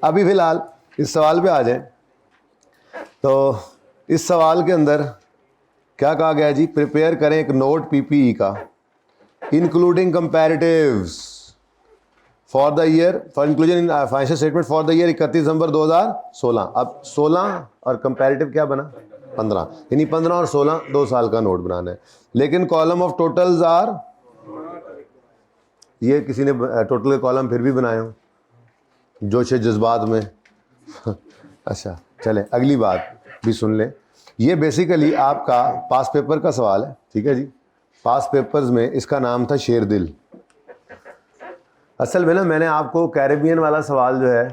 अभी फिलहाल इस सवाल पे आ जाए। तो इस सवाल के अंदर क्या कहा गया जी, प्रिपेयर करें एक नोट पीपीई का including comparatives for the year for inclusion in financial statement for the year 31 दिसंबर 2016। अब 16 और कंपैरेटिव क्या बना 15, यानी 15 और 16 2 साल का नोट बनाना है। लेकिन कॉलम ऑफ टोटल्स आर, ये किसी ने टोटल के कॉलम फिर भी बनाए हो जोश जज्बात में अच्छा चले अगली बात भी सुन लें। ये बेसिकली आपका पास पेपर का सवाल है, ठीक है जी। पास पेपर्स में इसका नाम था शेर दिल। असल में ना मैंने आपको कैरेबियन वाला सवाल जो है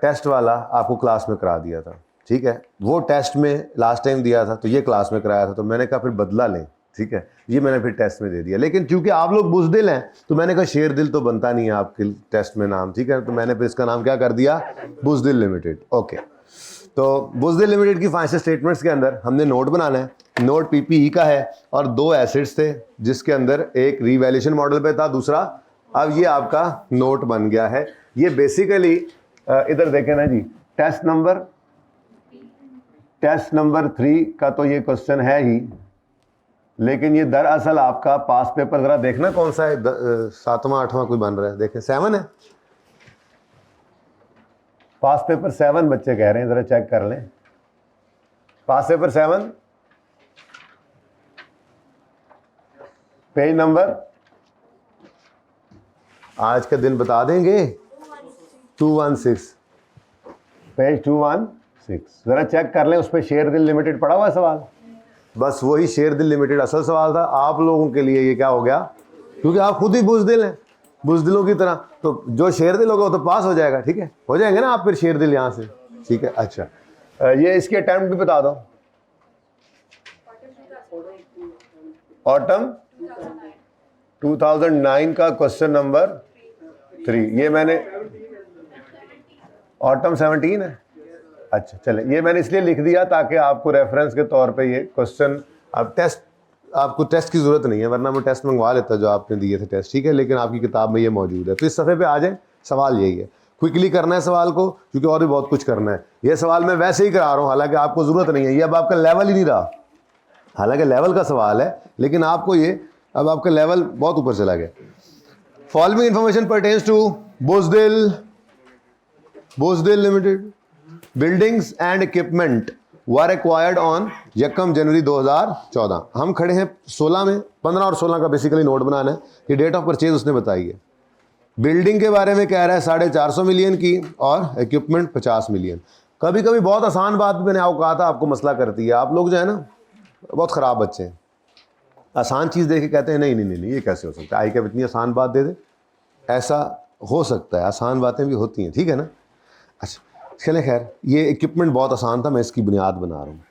टेस्ट वाला आपको क्लास में करा दिया था, ठीक है। वो टेस्ट में लास्ट टाइम दिया था तो ये क्लास में कराया था, तो मैंने कहा फिर बदला लें, ठीक है। ये मैंने फिर टेस्ट में दे दिया, लेकिन क्योंकि आप लोग बुज़दिल हैं तो मैंने कहा शेर दिल तो बनता नहीं है आपके टेस्ट में नाम, ठीक है। तो मैंने फिर इसका नाम क्या कर दिया, बुज़दिल लिमिटेड। ओके, तो बुज़दिल लिमिटेड की फाइनेंशियल स्टेटमेंट्स के अंदर हमने नोट बनाना है। नोट पीपीई का है और 2 एसेट्स थे जिसके अंदर एक रीवैल्यूएशन मॉडल पे था, दूसरा अब ये आपका नोट बन गया है। ये बेसिकली इधर देखें ना जी, टेस्ट नंबर 3 का तो ये क्वेश्चन है ही, लेकिन ये दरअसल आपका पास पेपर जरा देखना कौन सा है, 7वां 8वां कोई बन रहा है, देखें 7 है पास पेपर 7 बच्चे कह रहे हैं, जरा चेक कर लें पास पेपर 7 पेज नंबर आज का दिन बता देंगे 216 पेज 216 जरा चेक कर लें, उस पर शेर दिल लिमिटेड पड़ा हुआ सवाल, बस वही शेर दिल लिमिटेड असल सवाल था। आप लोगों के लिए ये क्या हो गया, क्योंकि आप खुद ही बुज़दिल हैं, बुज़दिलों की तरह, तो जो शेर दिल होगा वो तो पास हो जाएगा, ठीक है, हो जाएंगे ना आप फिर शेर दिल यहाँ से, ठीक है। अच्छा ये इसकी अटेम्प्ट भी बता दो, ऑटम 2009 का क्वेश्चन नंबर 3, ये मैंने ऑटम 17 है, अच्छा चले ये मैंने इसलिए लिख दिया ताकि आपको रेफरेंस के तौर पे ये क्वेश्चन, अब टेस्ट आपको टेस्ट की ज़रूरत नहीं है, वरना मैं टेस्ट मंगवा लेता जो आपने दिए थे टेस्ट, ठीक है, लेकिन आपकी किताब में ये मौजूद है। तो इस सफ़े पे आ जाए, सवाल यही है, क्विकली करना है सवाल को क्योंकि और भी बहुत कुछ करना है। ये सवाल मैं वैसे ही करा रहा हूँ, हालांकि आपको ज़रूरत नहीं है, ये अब आपका लेवल ही नहीं रहा, हालांकि लेवल का सवाल है लेकिन आपको ये अब आपका लेवल बहुत ऊपर चला गया। Following information pertains to Buzdil limited, buildings and equipment were acquired on 1 January 2014। हम खड़े हैं 16 में, 15 और 16 का बेसिकली नोट बनाना है, ये डेट ऑफ परचेज उसने बताई है। बिल्डिंग के बारे में कह रहा है 450 मिलियन की और इक्विपमेंट 50 मिलियन। कभी कभी बहुत आसान बात मैंने आपको कहा था आपको मसला करती है, आप लोग जो है ना बहुत ख़राब बच्चे हैं, आसान चीज़ देख के कहते हैं नहीं नहीं नहीं ये कैसे हो सकता है, आई क्या इतनी आसान बात दे दे, ऐसा हो सकता है, आसान बातें भी होती हैं, ठीक है ना। अच्छा चले खैर, ये इक्विपमेंट बहुत आसान था, मैं इसकी बुनियाद बना रहा हूँ।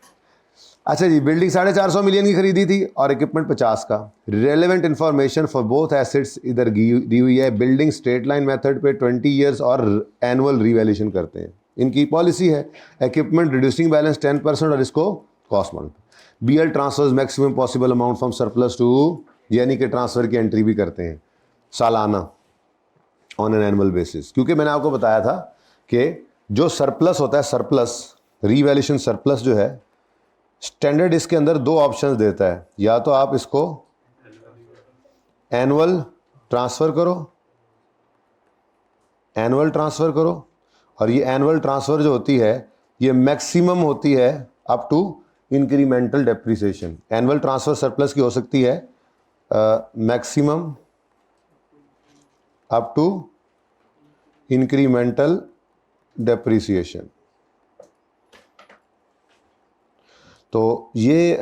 अच्छा जी, बिल्डिंग 450 मिलियन की खरीदी थी और इक्विपमेंट 50 का। Relevant information for both assets इधर दी हुई है। बिल्डिंग स्ट्रेट लाइन मेथड पे 20 ईयर्स और एनुअल रिवैल्यूएशन करते हैं, इनकी पॉलिसी है। इक्विपमेंट रिड्यूसिंग बैलेंस 10% और इसको cost model. BL transfers maximum possible amount from surplus to, यानी कि ट्रांसफ़र की एंट्री भी करते हैं सालाना ऑन एन एनुअल बेसिस, क्योंकि मैंने आपको बताया था कि जो सरप्लस होता है, सरप्लस रीवैल्यूएशन सरप्लस जो है, स्टैंडर्ड इसके अंदर 2 ऑप्शंस देता है, या तो आप इसको एनुअल ट्रांसफ़र करो, और ये एनुअल ट्रांसफ़र जो होती है ये मैक्सिमम होती है up to incremental depreciation. Annual transfer surplus की हो सकती है maximum up to incremental depreciation. तो ये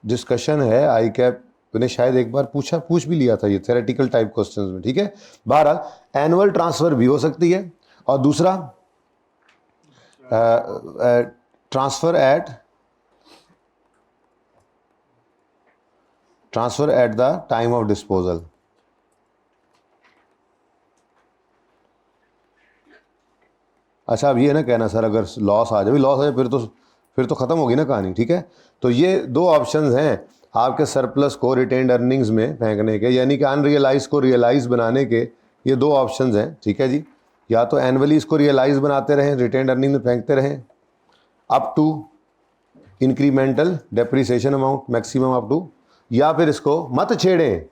डिस्कशन है आई कैप ने शायद एक बार पूछ भी लिया था ये थ्योरेटिकल टाइप क्वेश्चंस में, ठीक है। बहरहाल एनुअल ट्रांसफ़र भी हो सकती है, और दूसरा transfer at the time of disposal. अच्छा अब ये ना कहना सर अगर लॉस आ जाए फिर तो ख़त्म होगी ना कहानी, ठीक है। तो ये 2 ऑप्शंस हैं आपके सरप्लस को रिटेन्ड अर्निंग्स में फेंकने के, यानी कि अनरियलाइज को रियलाइज बनाने के, ये 2 ऑप्शंस हैं, ठीक है जी। या तो एनुअली इसको रियलाइज बनाते रहें, रिटेन्ड अर्निंग में फेंकते रहें up to incremental depreciation amount maximum up to, या फिर इसको मत छेड़ें।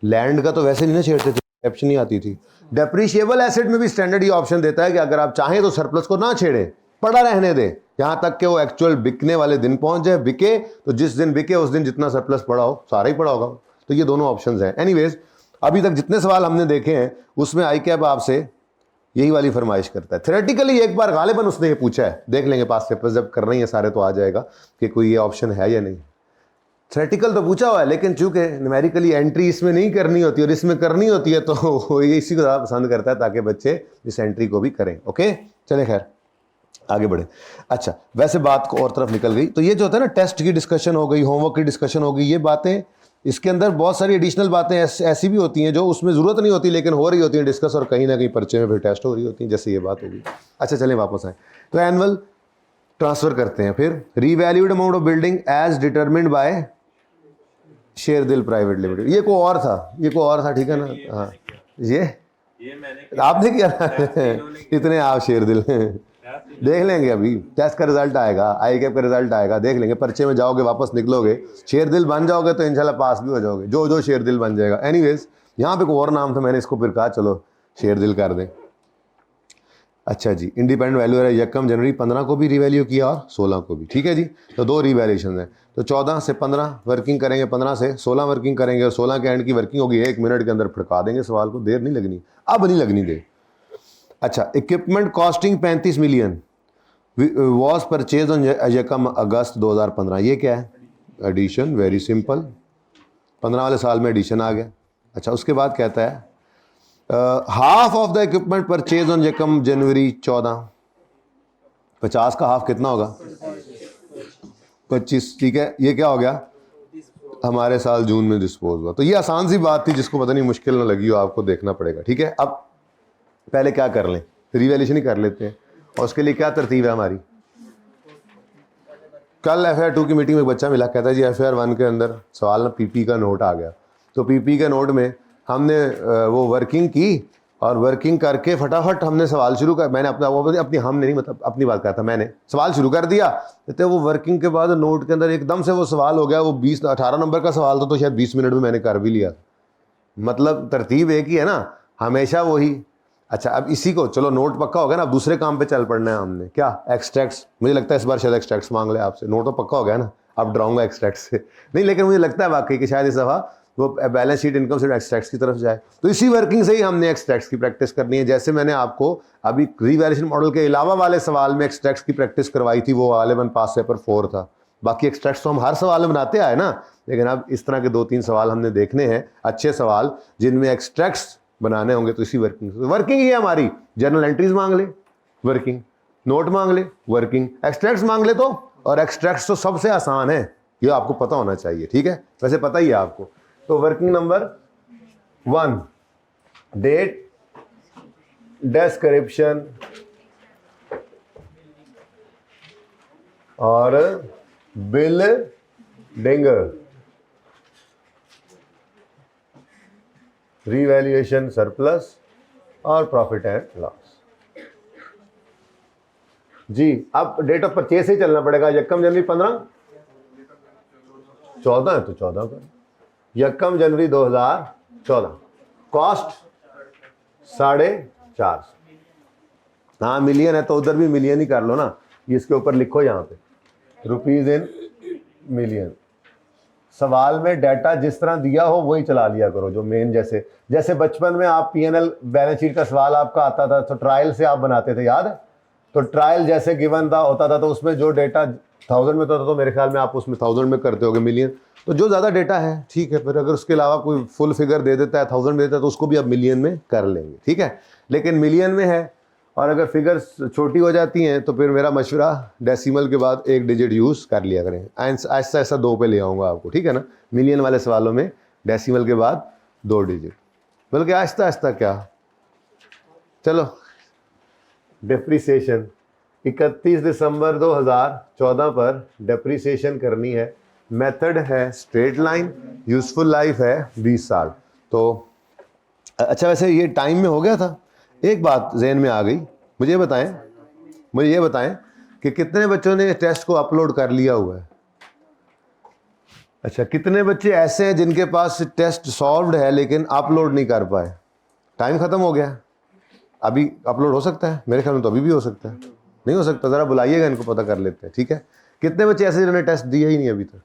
लैंड का तो वैसे नहीं ना छेड़ते थे, एक्सेप्शन नहीं आती थी। डेप्रिशिएबल एसेट में भी स्टैंडर्ड ये ऑप्शन देता है कि अगर आप चाहें तो सरप्लस को ना छेड़ें, पड़ा रहने दें यहां तक कि वो एक्चुअल बिकने वाले दिन पहुंच जाए। बिके तो जिस दिन बिके उस दिन जितना सरप्लस पड़ा हो सारा ही पड़ा होगा। तो ये दोनों ऑप्शंस हैं। एनीवेज, अभी तक जितने सवाल हमने देखे हैं उसमें आई कैप आपसे यही वाली फरमाइश करता है। थ्योरेटिकली एक बार गालिबन उसने ये पूछा है, देख लेंगे पास पेपर्स जब करना ही है सारे तो आ जाएगा कि कोई ये ऑप्शन है या नहीं। थ्योरेटिकल तो पूछा हुआ है, लेकिन चूंकि न्यूमेरिकली एंट्री इसमें नहीं करनी होती और इसमें करनी होती है तो ये इसी को ज़्यादा पसंद करता है ताकि बच्चे इस एंट्री को भी करें। ओके, चले खैर आगे बढ़े। अच्छा, वैसे बात को और तरफ निकल गई। तो ये जो होता है ना, टेस्ट की डिस्कशन हो गई, होमवर्क की डिस्कशन हो गई, ये बातें, इसके अंदर बहुत सारी एडिशनल बातें ऐसी भी होती हैं जो उसमें ज़रूरत नहीं होती लेकिन हो रही होती हैं डिस्कस, और कहीं ना कहीं पर्चे में फिर टेस्ट हो रही होती हैं, जैसे ये बात होगी। अच्छा चलें वापस आए। तो एनुअल ट्रांसफ़र करते हैं, फिर revalued amount of building as determined by Sherdil private limited. ये को और था, ठीक है ना। हाँ, ये मैंने आपने किया इतने आप शेरदिल देख लेंगे, अभी टेस्ट का रिजल्ट आएगा, आई कैप का रिजल्ट आएगा, देख लेंगे। पर्चे में जाओगे वापस निकलोगे, शेरदिल बन जाओगे तो इंशाल्लाह पास भी हो जाओगे, जो शेरदिल बन जाएगा। एनीवेज, यहाँ पे कोई और नाम था, मैंने इसको फिर कहा चलो शेरदिल कर दें। अच्छा जी, इंडिपेंडेंट वैल्यू है यकम जनवरी 15 को भी रिवैल्यू किया और 16 को भी, ठीक है जी। तो दो रिवैल्यूशन हैं, तो 14 से 15 वर्किंग करेंगे, 15 से 16 वर्किंग करेंगे, और 16 के एंड की वर्किंग होगी। 1 मिनट के अंदर फड़का देंगे सवाल को, देर नहीं लगनी, अब नहीं लगनी देर। अच्छा, equipment costing 35 million was purchase on यकम अगस्त 2015। ये क्या है? एडिशन, वेरी सिंपल, 15 वाले साल में एडिशन आ गया। अच्छा, उसके बाद कहता है half of the equipment purchase on यकम जनवरी 14। 50 का हाफ कितना होगा? 25, ठीक है। ये क्या हो गया? हमारे साल जून में डिस्पोज हुआ। तो ये आसान सी बात थी, जिसको पता नहीं मुश्किल ना लगी हो, आपको देखना पड़ेगा, ठीक है। अब पहले क्या कर लें, रिवैल्यूएशन ही कर लेते हैं, और उसके लिए क्या तरतीब है हमारी। कल FIR 2 की मीटिंग में एक बच्चा मिला, कहता है जी FIR 1 के अंदर सवाल ना PP का नोट आ गया। तो PP के नोट में हमने वो वर्किंग की, और वर्किंग करके फटाफट हमने सवाल शुरू कर, मैंने हमने नहीं, मतलब अपनी बात कहा था, मैंने सवाल शुरू कर दिया। तो वो वर्किंग के बाद नोट के अंदर एकदम से वो सवाल हो गया, वो 18 नंबर का सवाल था, तो शायद 20 मिनट में मैंने कर भी लिया। मतलब तरतीब एक ही है ना, हमेशा वही। अच्छा, अब इसी को, चलो नोट पक्का हो गया ना, अब दूसरे काम पे चल पड़ना है हमने। क्या? एक्सट्रैक्ट्स। मुझे लगता है इस बार शायद एक्सट्रैक्ट्स मांग ले आपसे। नोट तो पक्का हो गया ना, अब डराऊंगा एक्सट्रैक्ट्स से नहीं, लेकिन मुझे लगता है वाकई कि शायद इस दफ़ा वो बैलेंस शीट इनकम से एक्सट्रैक्ट्स की तरफ जाए। तो इसी वर्किंग से ही हमने एक्सट्रैक्ट्स की प्रैक्टिस करनी है। जैसे मैंने आपको अभी रिवैल्यूएशन मॉडल के अलावा वाले सवाल में एक्सट्रैक्ट्स की प्रैक्टिस करवाई थी, वो गालिबन पास पेपर 4 था। बाकी एक्सट्रैक्ट्स तो हम हर सवाल में बनाते आए ना, लेकिन अब इस तरह के 2-3 सवाल हमने देखने हैं, अच्छे सवाल जिनमें एक्सट्रैक्ट्स बनाने होंगे। तो इसी वर्किंग ही है हमारी। जर्नल एंट्रीज मांग ले, वर्किंग, नोट मांग ले, वर्किंग, एक्सट्रैक्ट्स मांग ले तो, और एक्सट्रैक्ट्स तो सबसे आसान है, ये आपको पता होना चाहिए, ठीक है। वैसे पता ही है आपको। तो वर्किंग नंबर 1, डेट, डिस्क्रिप्शन और बिल डेंगर, रिवैल्यूएशन, सरप्लस और प्रॉफिट एंड लॉस। जी, अब डेट ऑफ परचेज से ही चलना पड़ेगा। यकम जनवरी 15, 14 है तो 14 का, यकम जनवरी 2014, कॉस्ट 450। हाँ, मिलियन है तो उधर भी मिलियन ही कर लो ना, इसके ऊपर लिखो यहाँ पे रुपीज इन मिलियन। सवाल में डाटा जिस तरह दिया हो वही चला लिया करो, जो मेन, जैसे बचपन में आप P&L बैलेंस शीट का सवाल आपका आता था तो ट्रायल से आप बनाते थे, याद है। तो ट्रायल जैसे गिवन था होता था, तो उसमें जो डेटा 1000 में होता था, तो मेरे ख्याल में आप उसमें 1000 में करते होगे मिलियन। तो जो ज़्यादा डेटा है, ठीक है, फिर अगर उसके अलावा कोई फुल फिगर दे देता है, 1000 में देता है, तो उसको भी आप मिलियन में कर लेंगे, ठीक है। लेकिन मिलियन में है, और अगर फिगर्स छोटी हो जाती हैं तो फिर मेरा मशवरा डेसिमल के बाद 1 डिजिट यूज़ कर लिया करें। ऐसा ऐसा 2 पे ले आऊँगा आपको, ठीक है ना। मिलियन वाले सवालों में डेसिमल के बाद 2 डिजिट, बल्कि आहिस्ता आहिस्ता क्या। चलो, डेप्रीसिएशन 31 दिसंबर 2014 पर डेप्रीसिएशन करनी है। मेथड है स्ट्रेट लाइन, यूजफुल लाइफ है 20 साल। तो अच्छा, वैसे ये टाइम में हो गया था। एक बात जहन में आ गई, मुझे ये बताएं कि कितने बच्चों ने टेस्ट को अपलोड कर लिया हुआ है? अच्छा, कितने बच्चे ऐसे हैं जिनके पास टेस्ट सॉल्व्ड है लेकिन अपलोड नहीं कर पाए? टाइम खत्म हो गया, अभी अपलोड हो सकता है? मेरे ख्याल में तो अभी भी हो सकता है। नहीं हो सकता? ज़रा बुलाइएगा इनको, पता कर लेते हैं, ठीक है? कितने बच्चे ऐसे जिन्होंने टेस्ट दिया ही नहीं अभी तक?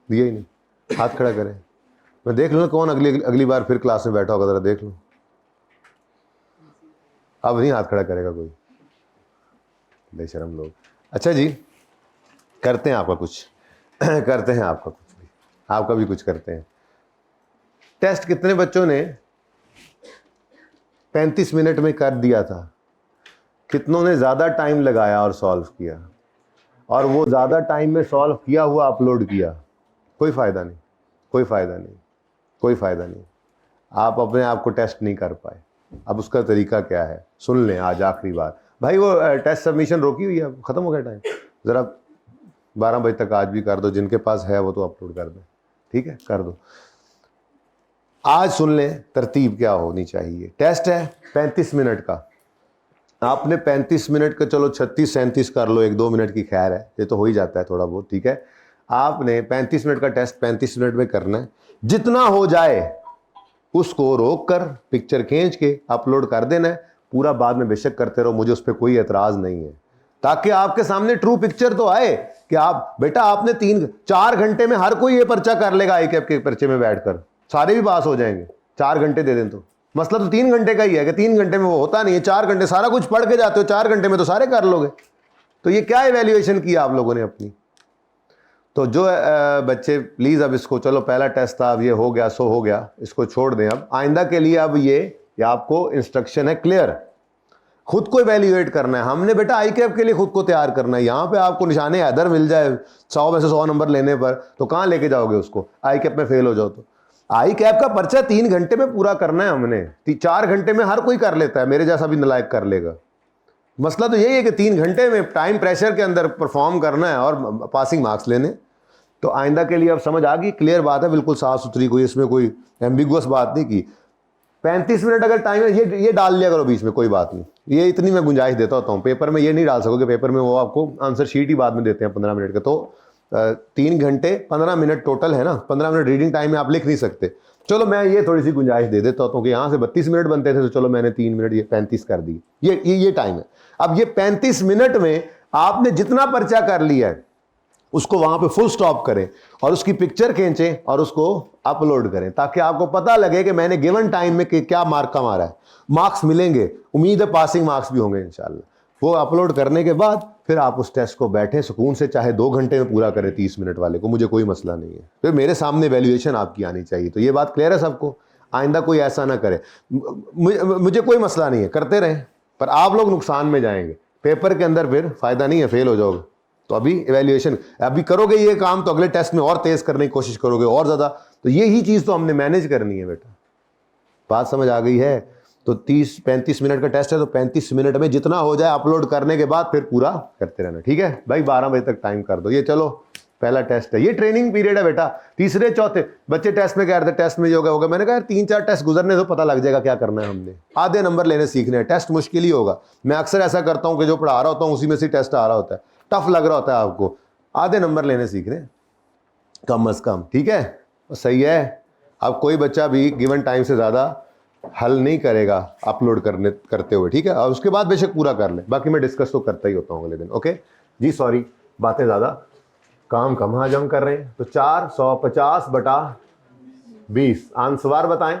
दिया ही नहीं, हाथ खड़ा करें। मैं देख लूँ कौन अगली बार फिर क्लास में बैठा होगा, ज़रा देख लूँ। अब नहीं हाथ खड़ा करेगा कोई, बेशरम लोग। अच्छा जी, करते हैं आपका कुछ करते हैं आपका कुछ भी, आपका भी कुछ करते हैं। टेस्ट कितने बच्चों ने 35 मिनट में कर दिया था? कितनों ने ज़्यादा टाइम लगाया और सॉल्व किया? और वो ज़्यादा टाइम में सॉल्व किया हुआ अपलोड किया? कोई फ़ायदा नहीं, कोई फ़ायदा नहीं, कोई फ़ायदा नहीं। आप अपने आप को टेस्ट नहीं कर पाए। अब उसका तरीका क्या है सुन लें आज, आखिरी बार। भाई वो टेस्ट सबमिशन रोकी हुई है, ख़त्म हो गया टाइम, ज़रा 12 बजे तक आज भी कर दो, जिनके पास है वो तो अपलोड कर दें, ठीक है? कर दो। आज सुन लें तरतीब क्या होनी चाहिए। टेस्ट है 35 मिनट का, आपने 35 मिनट का, चलो 36-37 कर लो, 1-2 मिनट की खैर है, ये तो हो ही जाता है थोड़ा बहुत, ठीक है? आपने 35 मिनट का टेस्ट 35 मिनट में करना है। जितना हो जाए उसको रोक कर पिक्चर खींच के अपलोड कर देना है। पूरा बाद में बेशक करते रहो, मुझे उस पर कोई एतराज़ नहीं है, ताकि आपके सामने ट्रू पिक्चर तो आए कि आप बेटा आपने 3-4 घंटे में हर कोई ये पर्चा कर लेगा। ICAP के पर्चे में बैठकर सारे भी पास हो जाएंगे। 4 घंटे दे दें तो मसला तो 3 घंटे का ही है कि 3 घंटे में वो होता नहीं है। 4 घंटे सारा कुछ पढ़ के जाते हो, 4 घंटे में तो सारे कर लोगे। तो ये क्या इवैल्यूएशन किया आप लोगों ने अपनी? तो जो बच्चे प्लीज़ अब इसको, चलो पहला टेस्ट था, अब ये हो गया सो हो गया, इसको छोड़ दें। अब आइंदा के लिए अब ये आपको इंस्ट्रक्शन है क्लियर, खुद को इवैल्यूएट करना है हमने बेटा। ICAP के लिए खुद को तैयार करना है। यहाँ पे आपको निशाने हैदर मिल जाए 100 में से 100 नंबर लेने पर, तो कहाँ लेके जाओगे उसको? ICAP में फेल हो जाओ तो। ICAP का पर्चा 3 घंटे में पूरा करना है हमने। 4 घंटे में हर कोई कर लेता है, मेरे जैसा भी नालायक कर लेगा। मसला तो यही है कि 3 घंटे में टाइम प्रेशर के अंदर परफॉर्म करना है और पासिंग मार्क्स लेने। तो आइंदा के लिए अब समझ आ गई, क्लियर बात है, बिल्कुल साफ सुथरी, कोई इसमें कोई एम्बिगुअस बात नहीं की। 35 मिनट अगर टाइम है, ये डाल लिया करो बीच में, कोई बात नहीं। ये इतनी मैं गुंजाइश देता होता हूँ। पेपर में ये नहीं डाल सकोगे, पेपर में वो आपको आंसर शीट ही बाद में देते हैं 15 मिनट का। तो 3 घंटे 15 मिनट टोटल है ना, 15 मिनट रीडिंग टाइम में आप लिख नहीं सकते। चलो मैं ये थोड़ी सी गुंजाइश दे देता हूँ कि यहाँ से 32 मिनट बनते थे, तो चलो मैंने 3 मिनट, ये 35 कर दी। ये टाइम है। अब ये 35 मिनट में आपने जितना पर्चा कर लिया है उसको वहां पे फुल स्टॉप करें और उसकी पिक्चर खींचें और उसको अपलोड करें, ताकि आपको पता लगे कि मैंने गिवन टाइम में क्या मार्क का मारा है। मार्क्स मिलेंगे, उम्मीद है पासिंग मार्क्स भी होंगे इंशाल्लाह। वो अपलोड करने के बाद फिर आप उस टेस्ट को बैठे सुकून से, चाहे 2 घंटे में पूरा करें 30 मिनट वाले को, मुझे कोई मसला नहीं है। फिर मेरे सामने वैल्यूएशन आपकी आनी चाहिए। तो ये बात क्लियर है सबको? आइंदा कोई ऐसा ना करे। मुझे कोई मसला नहीं है, करते रहें, पर आप लोग नुकसान में जाएंगे। पेपर के अंदर फिर फायदा नहीं है, फेल हो जाओगे। तो अभी इवैल्यूएशन अभी करोगे ये काम, तो अगले टेस्ट में और तेज करने की कोशिश करोगे और ज़्यादा। तो यही चीज़ तो हमने मैनेज करनी है बेटा। बात समझ आ गई है? तो 30-35 मिनट का टेस्ट है, तो 35 मिनट में जितना हो जाए अपलोड करने के बाद फिर पूरा करते रहना, ठीक है भाई? 12 बजे तक टाइम कर दो। ये चलो पहला टेस्ट है, ये ट्रेनिंग पीरियड है बेटा। तीसरे चौथे बच्चे टेस्ट में कह रहे थे टेस्ट में योगा होगा। मैंने कहा 3-4 टेस्ट गुजरने तो पता लग जाएगा क्या करना है हमने। आधे नंबर लेने सीखने हैं, टेस्ट मुश्किल ही होगा। मैं अक्सर ऐसा करता हूँ कि जो पढ़ा रहा होता हूँ उसी में से टेस्ट आ रहा होता है, टफ लग रहा होता है आपको, आधे नंबर लेने सीखने कम अज कम, ठीक है? सही है। अब कोई बच्चा भी गिवन टाइम से ज़्यादा हल नहीं करेगा अपलोड करते हुए, ठीक है? और उसके बाद बेशक पूरा कर ले, बाकी मैं डिस्कस तो करता ही होता हूँ अगले दिन। ओके जी, सॉरी बातें ज़्यादा, काम कम आज हम कर रहे हैं। तो 450/20 आंसर बताएं।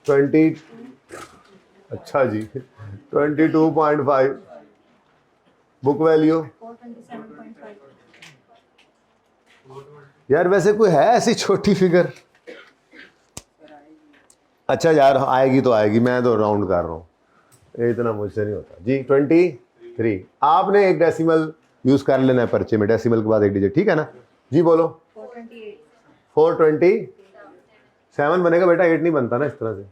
20, अच्छा जी 22.5। बुक वैल्यू यार वैसे कोई है ऐसी छोटी फिगर? अच्छा यार आएगी तो आएगी, मैं तो राउंड कर रहा हूँ, ये इतना मुझसे नहीं होता जी। 23 आपने एक डेसिमल यूज कर लेना है पर्चे में, डेसिमल के बाद एक डिजिट, ठीक है ना जी? बोलो 427 बनेगा बेटा, 8 नहीं बनता ना इस तरह से।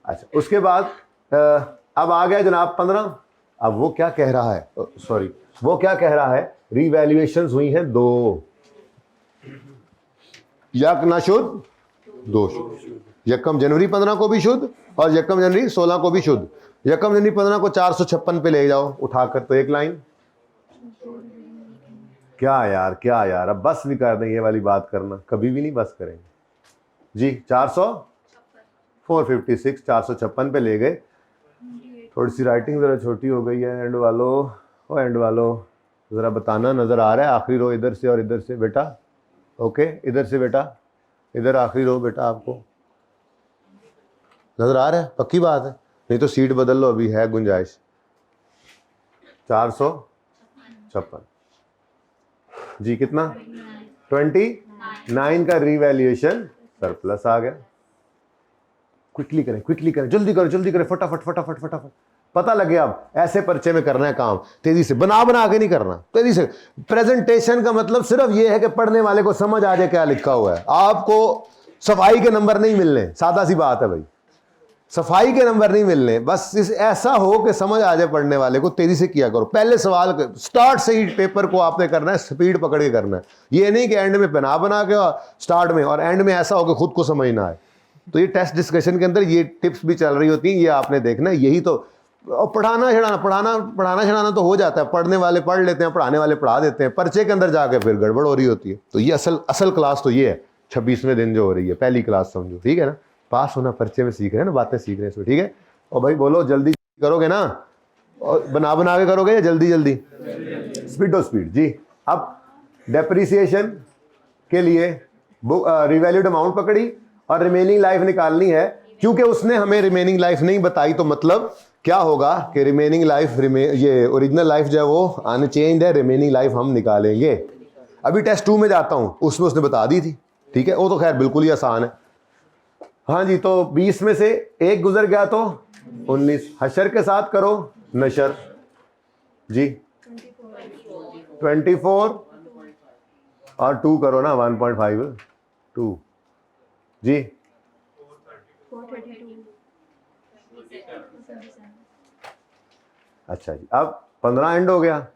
अच्छा उसके बाद अब आ गया जनाब 15। अब वो क्या कह रहा है, सॉरी वो क्या कह रहा है, रीवैल्यूएशंस हुई हैं 2, यक ना शुद्ध 2 शुद्ध। यकम जनवरी 15 को भी शुद्ध और यकम जनवरी 16 को भी शुद्ध। यकम जनवरी 15 को 456 पे ले जाओ उठाकर, तो एक लाइन। क्या यार, अब बस भी कर दें, ये वाली बात करना कभी भी नहीं बस करेंगे जी। 456 456 पे ले गए। थोड़ी सी राइटिंग ज़रा छोटी हो गई है। एंड वालों ज़रा बताना, नज़र आ रहा है? आखिरी रो इधर से और इधर से बेटा, ओके इधर से बेटा, इधर आखिरी रो बेटा, आपको नज़र आ रहा है? पक्की बात है, नहीं तो सीट बदल लो, अभी है गुंजाइश। 456 जी, कितना? 29 का रिवैल्यूएशन सरप्लस आ गया। क्विकली करें, जल्दी करें, फटाफट। पता लगे अब ऐसे पर्चे में करना है काम, तेजी से बना के नहीं करना, तेजी से। प्रेजेंटेशन का मतलब सिर्फ ये है कि पढ़ने वाले को समझ आ जाए क्या लिखा हुआ है। आपको सफाई के नंबर नहीं मिलने, सादा सी बात है भाई, सफाई के नंबर नहीं मिलने, बस ऐसा हो कि समझ आ जाए पढ़ने वाले को। तेजी से किया करो, पहले सवाल स्टार्ट से ही पेपर को आपने करना है, स्पीड पकड़ के करना है। ये नहीं कि एंड में बना के स्टार्ट में, और एंड में ऐसा हो कि खुद को समझ ना आए। तो ये टेस्ट डिस्कशन के अंदर ये टिप्स भी चल रही होती हैं, ये आपने देखना है। यही तो पढ़ाना छड़ाना तो हो जाता है, पढ़ने वाले पढ़ लेते हैं, पढ़ाने वाले पढ़ा देते हैं, पर्चे के अंदर जाके फिर गड़बड़ हो रही होती है। तो ये असल क्लास तो ये है, 26वें दिन जो हो रही है, पहली क्लास समझो, ठीक है ना। पास होना पर्चे में सीख रहे हैं ना, बातें सीख रहे हैं इसमें, ठीक है। और भाई बोलो जल्दी करोगे ना, और बना के करोगे या जल्दी? स्पीड जी। अब डेप्रिसिएशन के लिए रिवैल्यूड अमाउंट पकड़ी और रिमेनिंग लाइफ निकालनी है। क्योंकि उसने हमें रिमेनिंग लाइफ नहीं बताई, तो मतलब क्या होगा कि रिमेनिंग लाइफ, ये ओरिजिनल लाइफ जो है वो अनचेंज्ड है, रिमेनिंग लाइफ हम निकालेंगे। अभी टेस्ट 2 में जाता हूं, उसमें उसने बता दी थी, ठीक है। वो तो खैर बिल्कुल ही आसान है। हाँ जी, तो 20 में से 1 गुजर गया तो 19। हशर के साथ करो नशर जी, 24 और 2 करो ना, 1.5 जी। अच्छा जी, अब 15 एंड हो गया।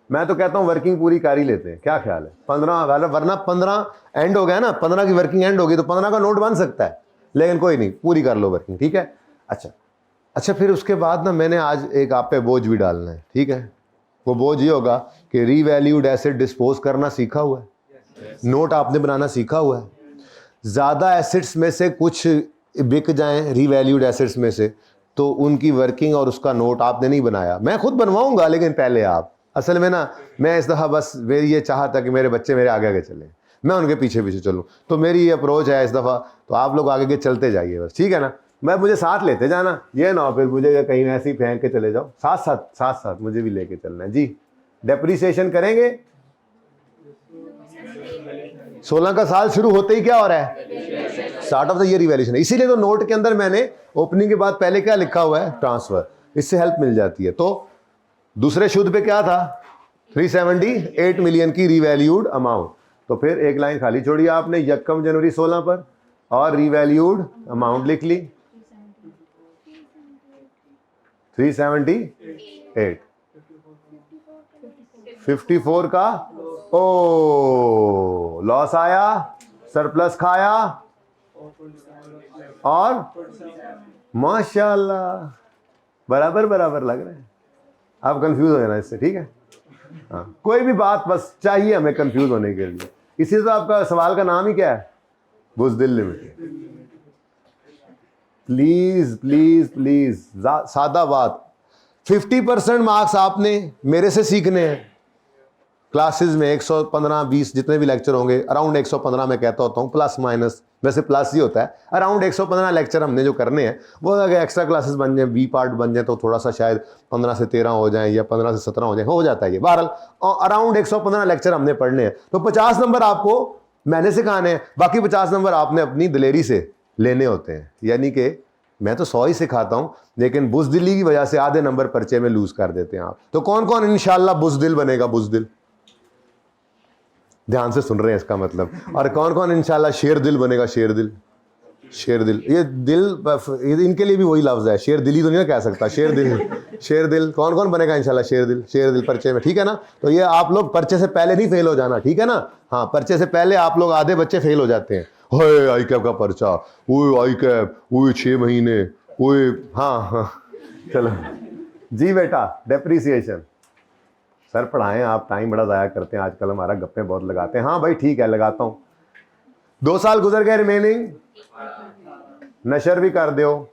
मैं तो कहता हूं वर्किंग पूरी कर ही लेते हैं, क्या ख्याल है? 15 वरना 15 एंड हो गया ना, 15 की वर्किंग एंड होगी तो 15 का नोट बन सकता है, लेकिन कोई नहीं, पूरी कर लो वर्किंग, ठीक है। अच्छा, फिर उसके बाद ना मैंने आज एक आप पे बोझ भी डालना है, ठीक है। वो बोझ ये होगा कि रीवैल्यूड एसेट डिस्पोज करना सीखा हुआ है, नोट आपने बनाना सीखा हुआ है। ज़्यादा एसेट्स में से कुछ बिक जाएं रीवैल्यूड एसेट्स में से, तो उनकी वर्किंग और उसका नोट आपने नहीं बनाया। मैं खुद बनवाऊंगा, लेकिन पहले आप, असल में ना मैं इस दफ़ा बस मेरी ये चाहता कि मेरे बच्चे मेरे आगे आगे चलें, मैं उनके पीछे पीछे चलूं। तो मेरी ये अप्रोच है इस दफ़ा, तो आप लोग आगे के चलते जाइए बस, ठीक है ना। मैं मुझे साथ लेते जाना, ये ना फिर मुझे कहीं ऐसे ही फेंक के चले जाओ, साथ मुझे भी लेके चलना है जी। डेप्रिसिएशन करेंगे। 16 का साल शुरू होते ही क्या हो रहा है? Start of the year revaluation. इसीलिए तो नोट के अंदर मैंने ओपनिंग के बाद पहले क्या लिखा हुआ है? ट्रांसफर। इससे हेल्प मिल जाती है। तो दूसरे शुद्ध पे क्या था? 378 मिलियन की रिवैल्यूड अमाउंट। तो फिर एक लाइन खाली छोड़ी आपने यकम जनवरी 16 पर, और रिवैल्यूड अमाउंट लिख ली 378। 54 का ओ लॉस आया, सरप्लस खाया, और माशाल्लाह बराबर लग रहा है। आप कंफ्यूज हो जाना इससे, ठीक है। हाँ, कोई भी बात बस चाहिए हमें कंफ्यूज होने के लिए। इसी तो आपका सवाल का नाम ही क्या है? बुज़दिल लिमिटेड। प्लीज सादा बात। 50% मार्क्स आपने मेरे से सीखने हैं। क्लासेस में 115-20 जितने भी लेक्चर होंगे, अराउंड 115 मैं कहता होता हूँ, प्लस माइनस, वैसे प्लस ही होता है। अराउंड 115 लेक्चर हमने जो करने हैं, वो अगर एक्स्ट्रा क्लासेस बन जाए, बी पार्ट बन जाए, तो थोड़ा सा शायद 15 से 13 हो जाए या 15 से 17 हो जाए, हो जाता है ये। बहरहाल अराउंड 115 लेक्चर हमने पढ़ने हैं। तो 50 नंबर आपको मैंने सिखाने हैं, बाकी 50 नंबर आपने अपनी दिलेरी से लेने होते हैं। यानी कि मैं तो 100 ही सिखाता हूँ, लेकिन बुज़दिली की वजह से आधे नंबर पर्चे में लूज कर देते हैं आप। तो कौन कौन इंशाल्लाह बुज़दिल बनेगा? बुज़दिल ध्यान से सुन रहे हैं इसका मतलब। और कौन कौन इंशाल्लाह शेर दिल बनेगा? शेर दिल। ये दिल इनके लिए भी वही लफ्ज़ है, शेर दिली तो नहीं कह सकता, शेर दिल। कौन कौन बनेगा इंशाल्लाह शेर दिल पर्चे में, ठीक है ना। तो ये आप लोग पर्चे से पहले नहीं फेल हो जाना, ठीक है ना। हाँ, पर्चे से पहले आप लोग आधे बच्चे फेल हो जाते हैं। होए आई कैप का पर्चा, ओए आई कैप, ओए 6 महीने, कोई हाँ हाँ चलो जी बेटा। डेप्रीसिएशन सर पढ़ाएं आप, टाइम बड़ा ज़ाया करते हैं आजकल, हमारा गप्पे बहुत लगाते हैं। हाँ भाई ठीक है लगाता हूँ। 2 साल गुजर गए, रिमेनिंग नशर भी कर दो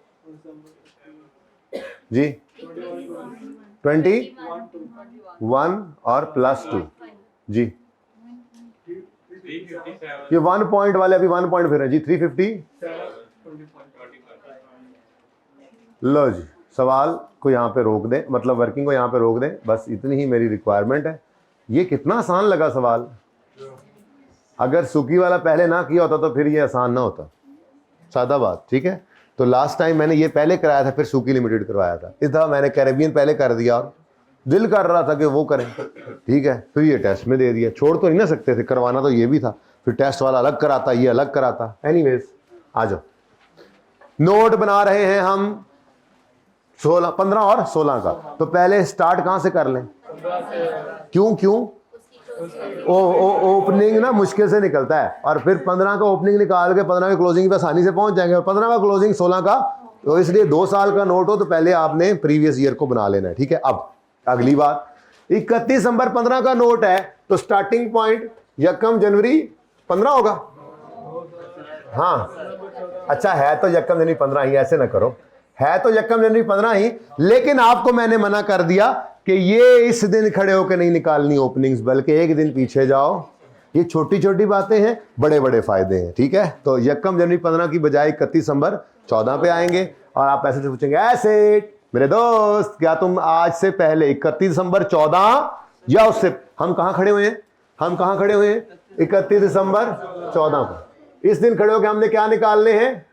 जी। 21 और +2 जी। ये 1 पॉइंट वाले अभी 1 पॉइंट फिर है जी। 350 लो जी। सवाल को यहाँ पे रोक दें, मतलब वर्किंग को यहाँ पे रोक दें, बस इतनी ही मेरी रिक्वायरमेंट है। ये कितना आसान लगा सवाल। अगर सुकी वाला पहले ना किया होता तो फिर ये आसान ना होता, सादा बात। ठीक है, तो लास्ट टाइम मैंने ये पहले कराया था, फिर सुकी लिमिटेड करवाया था। इस दफा मैंने कैरेबियन पहले कर दिया और दिल कर रहा था कि वो करें, ठीक है, फिर ये टेस्ट में दे दिया। छोड़ तो नहीं ना सकते थे, करवाना तो ये भी था, फिर टेस्ट वाला अलग कराता, ये अलग कराता। एनीवेज आ जाओ, नोट बना रहे हैं हम 16, 15 और 16 का। तो पहले स्टार्ट कहां से कर लें? क्यों ओपनिंग ना मुश्किल से निकलता है, और फिर 15 का ओपनिंग निकाल के 15 की क्लोजिंग पे आसानी से पहुंच जाएंगे, और 15 का क्लोजिंग 16 का। तो इसलिए 2 साल का नोट हो तो पहले आपने प्रीवियस ईयर को बना लेना है। ठीक है, अब अगली बात, 31 दिसंबर 15 का नोट है, तो स्टार्टिंग पॉइंट यकम जनवरी 15 होगा। हाँ अच्छा, है तो यकम जनवरी 15 ही, ऐसे ना करो, है तो यकम जनवरी 15 ही, लेकिन आपको मैंने मना कर दिया कि ये इस दिन खड़े होकर नहीं निकालनी ओपनिंग्स, बल्कि एक दिन पीछे जाओ। ये छोटी छोटी बातें हैं, बड़े बड़े फायदे हैं। ठीक है, तो यकम जनवरी 15 की बजाय 31 दिसंबर 14 पे आएंगे, और आप ऐसे से पूछेंगे, ऐसे मेरे दोस्त क्या तुम आज से पहले 31 दिसंबर 14 या उससे, हम कहां खड़े हुए हैं? 31 दिसंबर 14 को। इस दिन खड़े होकर हमने क्या निकालने हैं?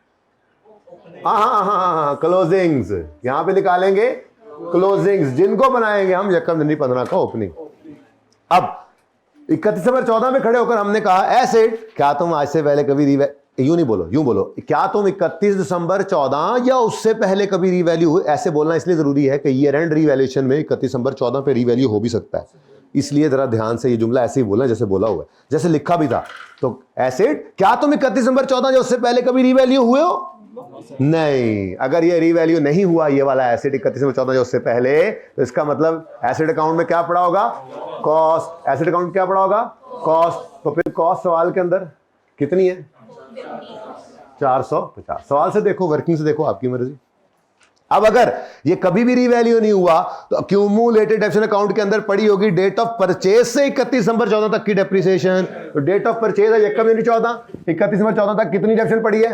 हाँ, क्लोजिंग्स। यहां पे निकालेंगे क्लोजिंग्स, जिनको बनाएंगे हम यकम जनवरी 15 का ओपनिंग। अब 31 दिसंबर 14 में खड़े होकर हमने कहा, ऐसे क्या तुम आज से पहले कभी यूं नहीं बोलो, यूं बोलो, क्या तुम 31 दिसंबर 14 या उससे पहले कभी रीवैल्यू हुए? ऐसे बोलना इसलिए जरूरी है कि ईयर एंड रीवैल्यूएशन में 31 दिसंबर 14 पे रीवैल्यू हो भी सकता है, इसलिए जरा ध्यान से ये जुमला ऐसे ही बोलना जैसे बोला हुआ है, जैसे लिखा भी था। तो एसिड, क्या तुम 31 दिसंबर 14 या उससे पहले कभी रीवैल्यू हुए हो? नहीं। अगर ये रीवैल्यू नहीं हुआ, ये वाला एसिड 31 दिसंबर 14 या उससे पहले, तो इसका मतलब एसिड अकाउंट में क्या पड़ा होगा? कॉस्ट। एसिड अकाउंट क्या पड़ा होगा? कॉस्ट। तो फिर कॉस्ट सवाल के अंदर कितनी है? 450। सवाल से देखो, वर्किंग से देखो, आपकी मर्जी। अब अगर ये कभी भी रीवैल्यू नहीं हुआ, तो क्यूमुलेटेड डेप्रिसिएशन अकाउंट के अंदर पड़ी होगी डेट ऑफ परचेज से 31 दिसंबर 14 तक की डेप्रिसिएशन। तो डेट ऑफ परचेज है यकम जनवरी 14, 31 दिसंबर 14 तक कितनी डेप्रिसिएशन पड़ी है?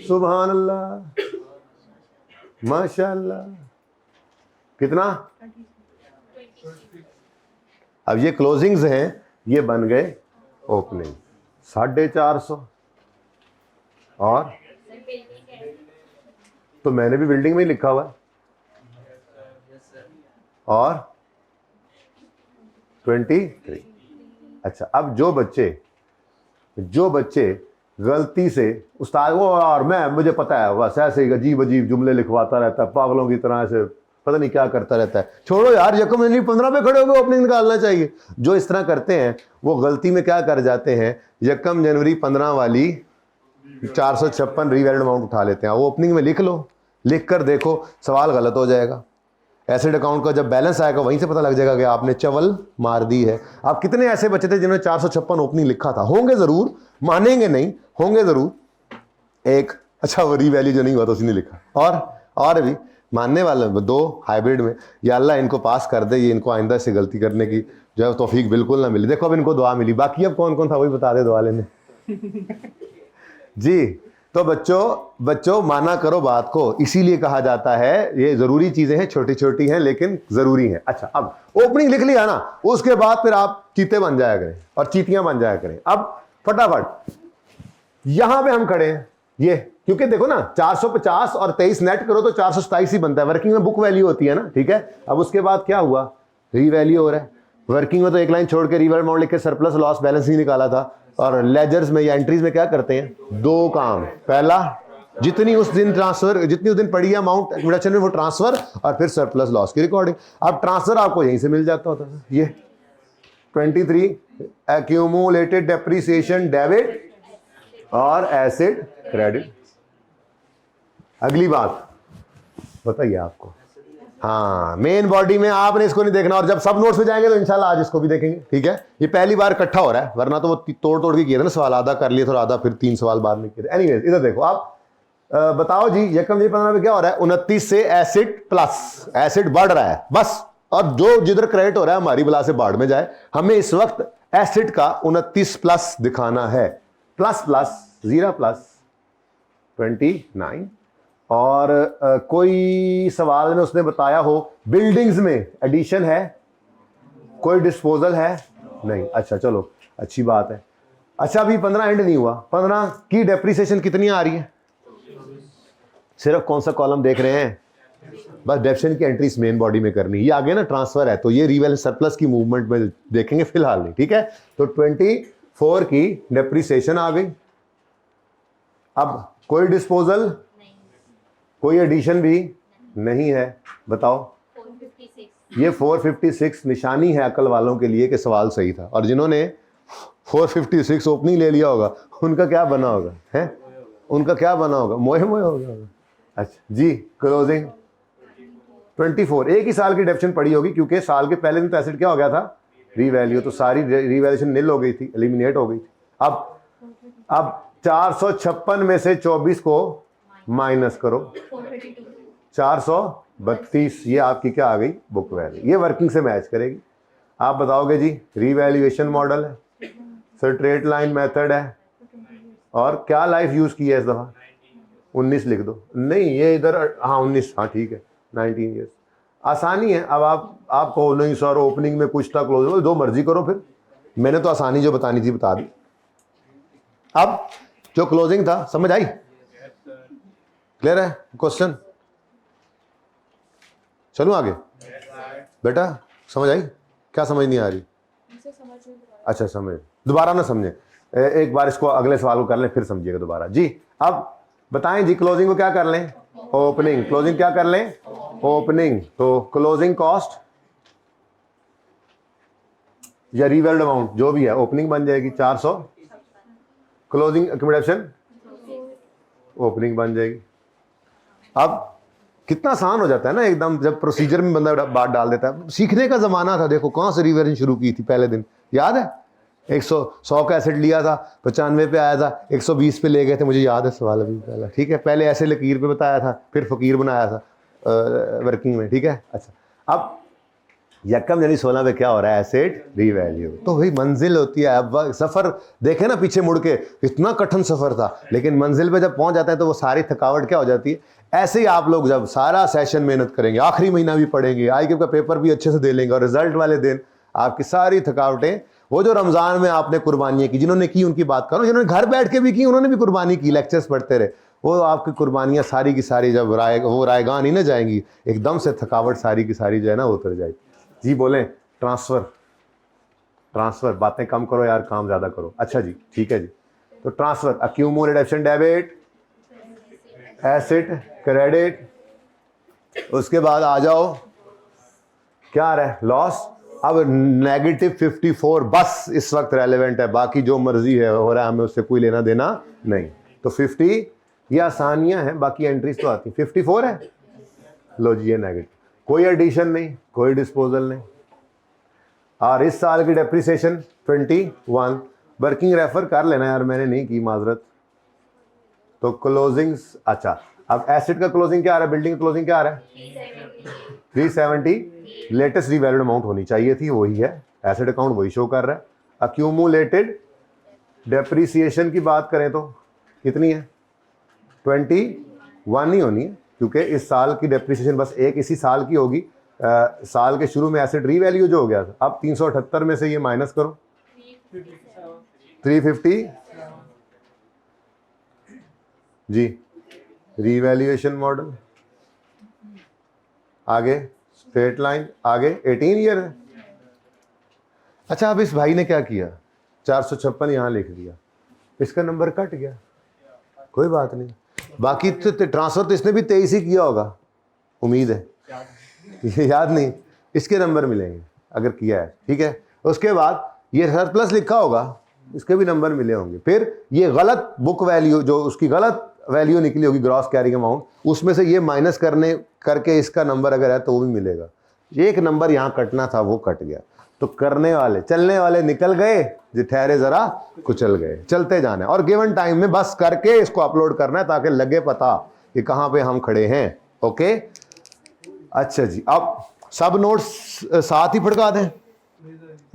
सुभान अल्लाह, माशाअल्लाह। कितना? अब ये क्लोजिंग्स हैं, ये बन गए ओपनिंग 450। और तो मैंने भी बिल्डिंग में ही लिखा हुआ है, और 23। अच्छा, अब जो बच्चे गलती से उस्ताद वो, और मुझे पता है, बस ऐसे अजीब अजीब जुमले लिखवाता रहता है पागलों की तरह से, पता नहीं क्या करता रहता है। छोड़ो यार, यकम जनवरी 15 पे खड़े होकर ओपनिंग निकालना चाहिए। जो इस तरह करते हैं वो गलती में क्या कर जाते हैं, यकम जनवरी 15 वाली 456 रीवैल्यूड अमाउंट उठा लेते हैं। वो ओपनिंग में लिख लो, लिख कर देखो, सवाल गलत हो जाएगा। एसिड अकाउंट का जब बैलेंस आएगा वहीं से पता लग जाएगा कि आपने चवल मार दी है। आप कितने ऐसे बच्चे थे जिन्होंने 456 ओपनिंग लिखा था? होंगे जरूर, मानेंगे नहीं, होंगे जरूर। एक अच्छा, वो रीवैल्यू जो नहीं हुआ तो उसने लिखा। और भी मानने वाले 2 हाइब्रिड में, या अल्लाह इनको पास कर दे, ये इनको आइंदा से गलती करने की जो है तौफीक बिल्कुल ना मिली। देखो अब इनको दुआ मिली, बाकी अब कौन कौन था वही बता दे दुआ लेने जी। तो बच्चों माना करो बात को, इसीलिए कहा जाता है ये जरूरी चीजें हैं, छोटी छोटी हैं लेकिन जरूरी हैं। अच्छा, अब ओपनिंग लिख लिया ना, उसके बाद फिर आप चीते बन जाया करें और चीटियां बन जाया करें। अब फटाफट यहां पे हम खड़े हैं, ये क्योंकि देखो ना 450 और 23 नेट करो तो 427 ही बनता है। वर्किंग में बुक वैल्यू होती है ना, ठीक है। अब उसके बाद क्या हुआ, रीवैल्यू हो रहा है। वर्किंग में तो एक लाइन छोड़ के रीवैल्यू अमाउंट लिख के सरप्लस लॉस बैलेंस ही निकाला था, और लेजर्स में या एंट्रीज में क्या करते हैं? 2 काम। पहला, जितनी उस दिन पड़ी है अमाउंट प्रोडक्शन में वो ट्रांसफर, और फिर सरप्लस लॉस की रिकॉर्डिंग। अब ट्रांसफर आपको यहीं से मिल जाता होता है। ये 23 एक्यूमुलेटेड डेप्रिसिएशन डेबिट और एसिड क्रेडिट। अगली बात, बताइए आपको। हाँ, मेन बॉडी में आपने इसको नहीं देखना, और जब सब नोट्स में जाएंगे तो इंशाल्लाह आज इसको भी देखेंगे, ठीक है। ये पहली बार इकट्ठा हो रहा है, वरना तो वो तोड़ तोड़ के किए थे ना सवाल, आधा कर लिए, थोड़ा आधा फिर 3 सवाल बाद में किए थे। एनीवेज इधर देखो आप, बताओ जी यकम जी 15 में क्या हो रहा है, 29 से एसिड प्लस, एसिड बढ़ रहा है बस, और जो जिधर क्रेडिट हो रहा है हमारी बला से बाढ़ में जाए। हमें इस वक्त एसिड का 29 प्लस दिखाना है, प्लस प्लस 0 प्लस 29। और कोई सवाल में उसने बताया हो बिल्डिंग्स में एडिशन है, कोई डिस्पोजल है नहीं, अच्छा चलो अच्छी बात है। अच्छा अभी 15 एंड नहीं हुआ, 15 की डेप्रिसिएशन कितनी आ रही है, सिर्फ कौन सा कॉलम देख रहे हैं, बस डेप्रिसिएशन की एंट्रीज मेन बॉडी में करनी। ये आगे ना ट्रांसफर है, तो ये रिवेल सरप्लस की मूवमेंट में देखेंगे फिलहाल नहीं, ठीक है। तो 24 की डेप्रिसिएशन आ गई। अब कोई डिस्पोजल, कोई एडिशन भी नहीं है, बताओ। 456। ये 456 निशानी है अकल वालों के लिए कि सवाल सही था, और जिन्होंने 456 ओपनिंग ले लिया होगा उनका क्या बना होगा, है उनका क्या बना होगा, मोए मोए हो गया होगा। अच्छा जी, क्लोजिंग 24, एक ही साल की डेप्शन पड़ी होगी, क्योंकि साल के पहले दिन तो एसिड क्या हो गया था, रीवैल्यू, तो सारी रीवैल्यूएशन निल हो गई थी, एलिमिनेट हो गई थी। अब 456 में से 24 को माइनस करो, 432, ये आपकी क्या आ गई, बुक वैल्यू। ये वर्किंग से मैच करेगी। आप बताओगे जी रीवैल्यूएशन मॉडल है, स्ट्रेट लाइन मेथड है, और क्या लाइफ यूज की है इस दफा, 19 लिख दो, नहीं ये इधर, हाँ 19, हाँ ठीक है 19 ईयर्स, आसानी है। अब आप कहो नहीं सर ओपनिंग में कुछ था, क्लोजिंग, जो मर्जी करो, फिर मैंने तो आसानी जो बतानी थी बता दी। अब जो क्लोजिंग था समझ आई, क्लियर है क्वेश्चन, चलूं आगे बेटा, समझ आई, क्या समझ नहीं आ रही, अच्छा समझ, दोबारा ना समझे, एक बार इसको अगले सवाल को कर लें फिर समझिएगा दोबारा जी। अब बताएं जी, क्लोजिंग को क्या कर लें, ओपनिंग, क्लोजिंग क्या कर लें, ओपनिंग, तो क्लोजिंग कॉस्ट या रीवैल्यूड अमाउंट जो भी है ओपनिंग बन जाएगी 400, क्लोजिंग अकोमोडेशन ओपनिंग बन जाएगी। अब कितना आसान हो जाता है ना एकदम, जब प्रोसीजर में बंदा बात डाल देता है। सीखने का जमाना था, देखो कहां से रिवर्जन शुरू की थी पहले दिन, याद है 100 का एसेट लिया था, 95 पे आया था, 120 पे ले गए थे, मुझे याद है सवाल अभी पहला, ठीक है। पहले ऐसे लकीर पे बताया था, फिर फकीर बनाया था वर्किंग में, ठीक है। अच्छा अब यकम यानी 16 पे क्या हो रहा है, एसेट रीवैल्यू, तो वही मंजिल होती है। अब सफ़र देखे ना पीछे मुड़ के, इतना कठिन सफ़र था, लेकिन मंजिल पे जब पहुंच जाता है तो वो सारी थकावट क्या हो जाती है। ऐसे ही आप लोग जब सारा सेशन मेहनत करेंगे, आखिरी महीना भी पढ़ेंगे, IQ का पेपर भी अच्छे से दे लेंगे, और रिजल्ट वाले दिन आपकी सारी थकावटें, वो जो रमज़ान में आपने कुर्बानियाँ की, जिन्होंने की उनकी बात करो, जिन्होंने घर बैठ के भी की उन्होंने भी कुर्बानी की, लेक्चर्स पढ़ते रहे, वो आपकी कुर्बानियाँ सारी की सारी जब रायगान ही ना जाएंगी, एकदम से थकावट सारी की सारी जो है ना उतर जाएगी। जी बोलें, ट्रांसफर, बातें कम करो यार, काम ज़्यादा करो। अच्छा जी ठीक है जी, तो transfer, accumulate addition debit, asset credit, उसके बाद आ जाओ क्या आ रहा है, लॉस। अब -54 बस इस वक्त रेलेवेंट है, बाकी जो मर्जी है हो रहा है, हमें उससे कोई लेना देना नहीं। तो 50 ये आसानियां हैं, बाकी एंट्रीज तो आती। 54 है, लो जी ये नेगेटिव, कोई एडिशन नहीं, कोई डिस्पोजल नहीं, और इस साल की डेप्रिसिएशन 21। वर्किंग रेफर कर लेना यार, मैंने नहीं की माजरत। तो क्लोजिंग्स, अच्छा अब एसेट का क्लोजिंग क्या आ रहा है, बिल्डिंग का क्लोजिंग क्या आ रहा है, 370। लेटेस्ट रीवैल्यूड अमाउंट होनी चाहिए थी, वही है, एसेट अकाउंट वही शो कर रहा है। अक्यूमुलेटेड डेप्रिसिएशन की बात करें तो कितनी है, 21 ही होनी है, क्योंकि इस साल की डेप्रिसिएशन बस एक इसी साल की होगी। साल के शुरू में एसेट रीवैल्यू जो हो गया था, अब 378 में से ये माइनस करो, 350 जी, रीवैल्यूएशन मॉडल, आगे स्ट्रेट लाइन, आगे 18 ईयर है। अच्छा अब इस भाई ने क्या किया, 456 यहाँ लिख दिया, इसका नंबर कट गया, कोई बात नहीं, बाकी तो ट्रांसफर तो इसने भी 23 ही किया होगा, उम्मीद है, ये याद नहीं, इसके नंबर मिलेंगे अगर किया है, ठीक है। उसके बाद ये सरप्लस लिखा होगा, इसके भी नंबर मिले होंगे। फिर ये गलत बुक वैल्यू, जो उसकी गलत वैल्यू निकली होगी ग्रॉस कैरिंग अमाउंट, उसमें से ये माइनस करके इसका नंबर अगर है तो वो भी मिलेगा। एक नंबर यहाँ कटना था वो कट गया, तो करने वाले चलने वाले निकल गए, जो ठहरे जरा कुचल गए। चलते जाना है और गिवन टाइम में बस करके इसको अपलोड करना है ताकि लगे पता कि कहाँ पे हम खड़े हैं। ओके, अच्छा जी, अब सब नोट्स साथ ही फड़का दें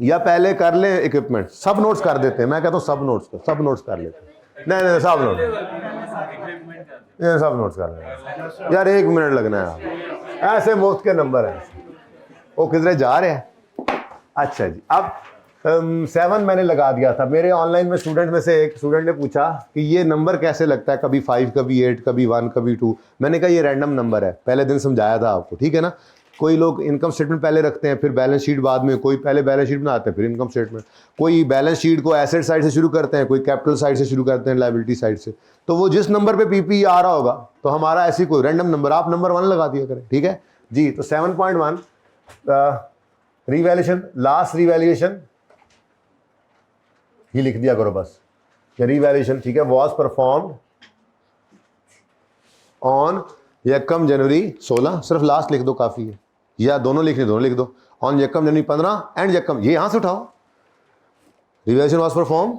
या पहले कर लें इक्विपमेंट? सब नोट्स कर देते हैं, मैं कहता हूँ सब नोट्स कर लेते हैं। नहीं सब नोट्स कर लें यार, 1 मिनट लगना है, ऐसे मुफ्त के नंबर हैं। वो किधरे जा रहे हैं? अच्छा जी, अब 7 मैंने लगा दिया था। मेरे ऑनलाइन में स्टूडेंट में से एक स्टूडेंट ने पूछा कि ये नंबर कैसे लगता है, कभी 5, कभी 8, कभी 1, कभी 2। मैंने कहा ये रैंडम नंबर है, पहले दिन समझाया था आपको, ठीक है ना। कोई लोग इनकम स्टेटमेंट पहले रखते हैं फिर बैलेंस शीट बाद में, कोई पहले बैलेंस शीट बनाते हैं फिर इनकम स्टेटमेंट, कोई बैलेंस शीट को एसेट साइड से शुरू करते हैं, कोई कैपिटल साइड से शुरू करते हैं, लायबिलिटी साइड से। तो वो जिस नंबर पे पीपी आ रहा होगा, तो हमारा ऐसी कोई रैंडम नंबर, आप नंबर 1 लगा दिया करें, ठीक है जी। तो 7.1 रिवैल्यूएशन, लास्ट रिवैल्यूएशन ये लिख दिया करो बस, रिवैल्यूएशन, ठीक है, वॉज परफॉर्म्ड ऑन यकम जनवरी 16, सिर्फ लास्ट लिख दो काफी है, या दोनों लिखने, दोनों लिख दो। ऑन यकम जनवरी 15 एंड यकम, ये यहां से उठाओ, revaluation was perform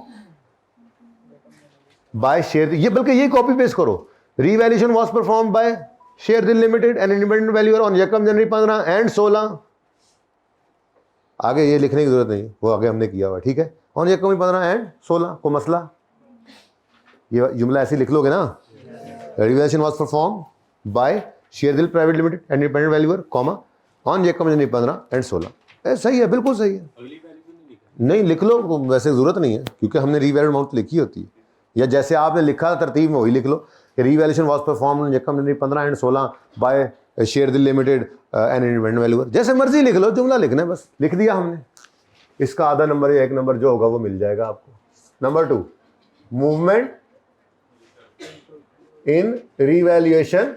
by share, ये बल्कि ये कॉपी पेस्ट करो, revaluation was perform by Sherdil limited and independent valuer on यकम जनवरी 15 एंड 16। आगे ये लिखने की जरूरत नहीं, वो आगे हमने किया हुआ, ठीक है। ऑन यकम 15 एंड 16 को मसला, ये जुमला ऐसे लिख लोगे ना, revaluation was perform by Sherdil private limited and independent valuer comma on यकम जनवरी 15 एंड 16। सही है, बिल्कुल सही है। नहीं लिख लो, वैसे जरूरत नहीं है क्योंकि हमने रिवैल्यू अमाउंट लिखी होती है, या जैसे आपने लिखा तरतीब में वही लिख लो कि रिवैल्यूएशन वाज परफॉर्म ऑन यकम January 15 and 16 by Sherdil limited and independent valuer, जैसे मर्जी लिख लो, जुमला लिखना है बस, लिख दिया हमने। इसका आधा नंबर या 1 नंबर जो होगा वो मिल जाएगा आपको। नंबर 2, मूवमेंट इन रिवैल्यूएशन,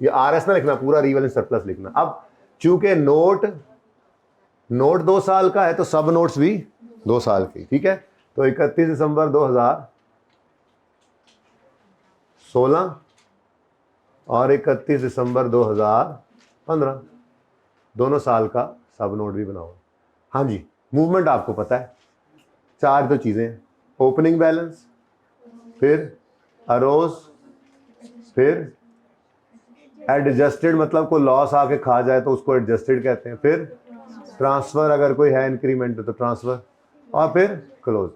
ये RS में लिखना, पूरा रिवैल्यूएशन सरप्लस लिखना। अब चूंकि नोट 2 साल का है तो सब नोट्स भी 2 साल के, ठीक है। तो 31 दिसंबर 2016 और 31 दिसंबर 2015 दोनों साल का सब नोट भी बनाओ। हाँ जी, मूवमेंट आपको पता है, 4 तो चीज़ें हैं, ओपनिंग बैलेंस, फिर अरोज, फिर एडजस्टेड, मतलब कोई लॉस आके खा जाए तो उसको एडजस्टेड कहते हैं, फिर ट्रांसफर अगर कोई है इंक्रीमेंट तो ट्रांसफर, और फिर क्लोज।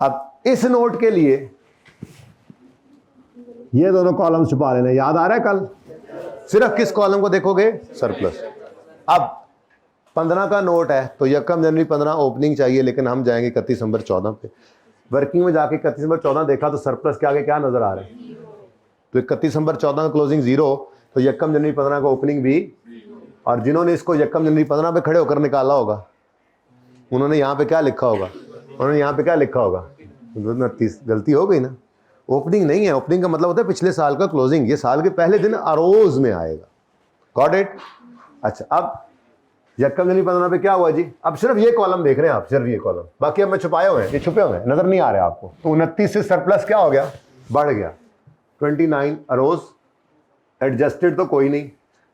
अब इस नोट के लिए ये दोनों कॉलम छुपा लेना, याद आ रहा है कल? सिर्फ किस कॉलम को देखोगे? सरप्लस। अब 15 का नोट है तो यकम जनवरी 15 ओपनिंग चाहिए, लेकिन हम जाएंगे 31 दिसंबर 14 पे। वर्किंग में जाके 31 दिसंबर 14 देखा तो सरप्लस के आगे क्या नजर आ रहा है? तो 31 दिसंबर 14 का क्लोजिंग 0, तो यकम जनवरी 15 का ओपनिंग भी। और जिन्होंने इसको यकम जनवरी 15 पे खड़े होकर निकाला होगा, उन्होंने यहाँ पे क्या लिखा होगा? उन्होंने यहाँ पे क्या लिखा होगा? 29, गलती हो गई ना, ओपनिंग नहीं है। ओपनिंग का मतलब होता है पिछले साल का क्लोजिंग, ये साल के पहले दिन अरोज में आएगा। Got it? अच्छा, अब यकम जनवरी 15 पे क्या हुआ जी? अब सिर्फ ये कॉलम देख रहे हैं आप, सिर्फ ये कॉलम, बाकी अब मैं छुपाए हुए हैं, ये छुपे हुए हैं, नजर नहीं आ रहे आपको। तो 29 से सरप्लस क्या हो गया? बढ़ गया। 29 अरोज, एडजस्टेड तो कोई नहीं,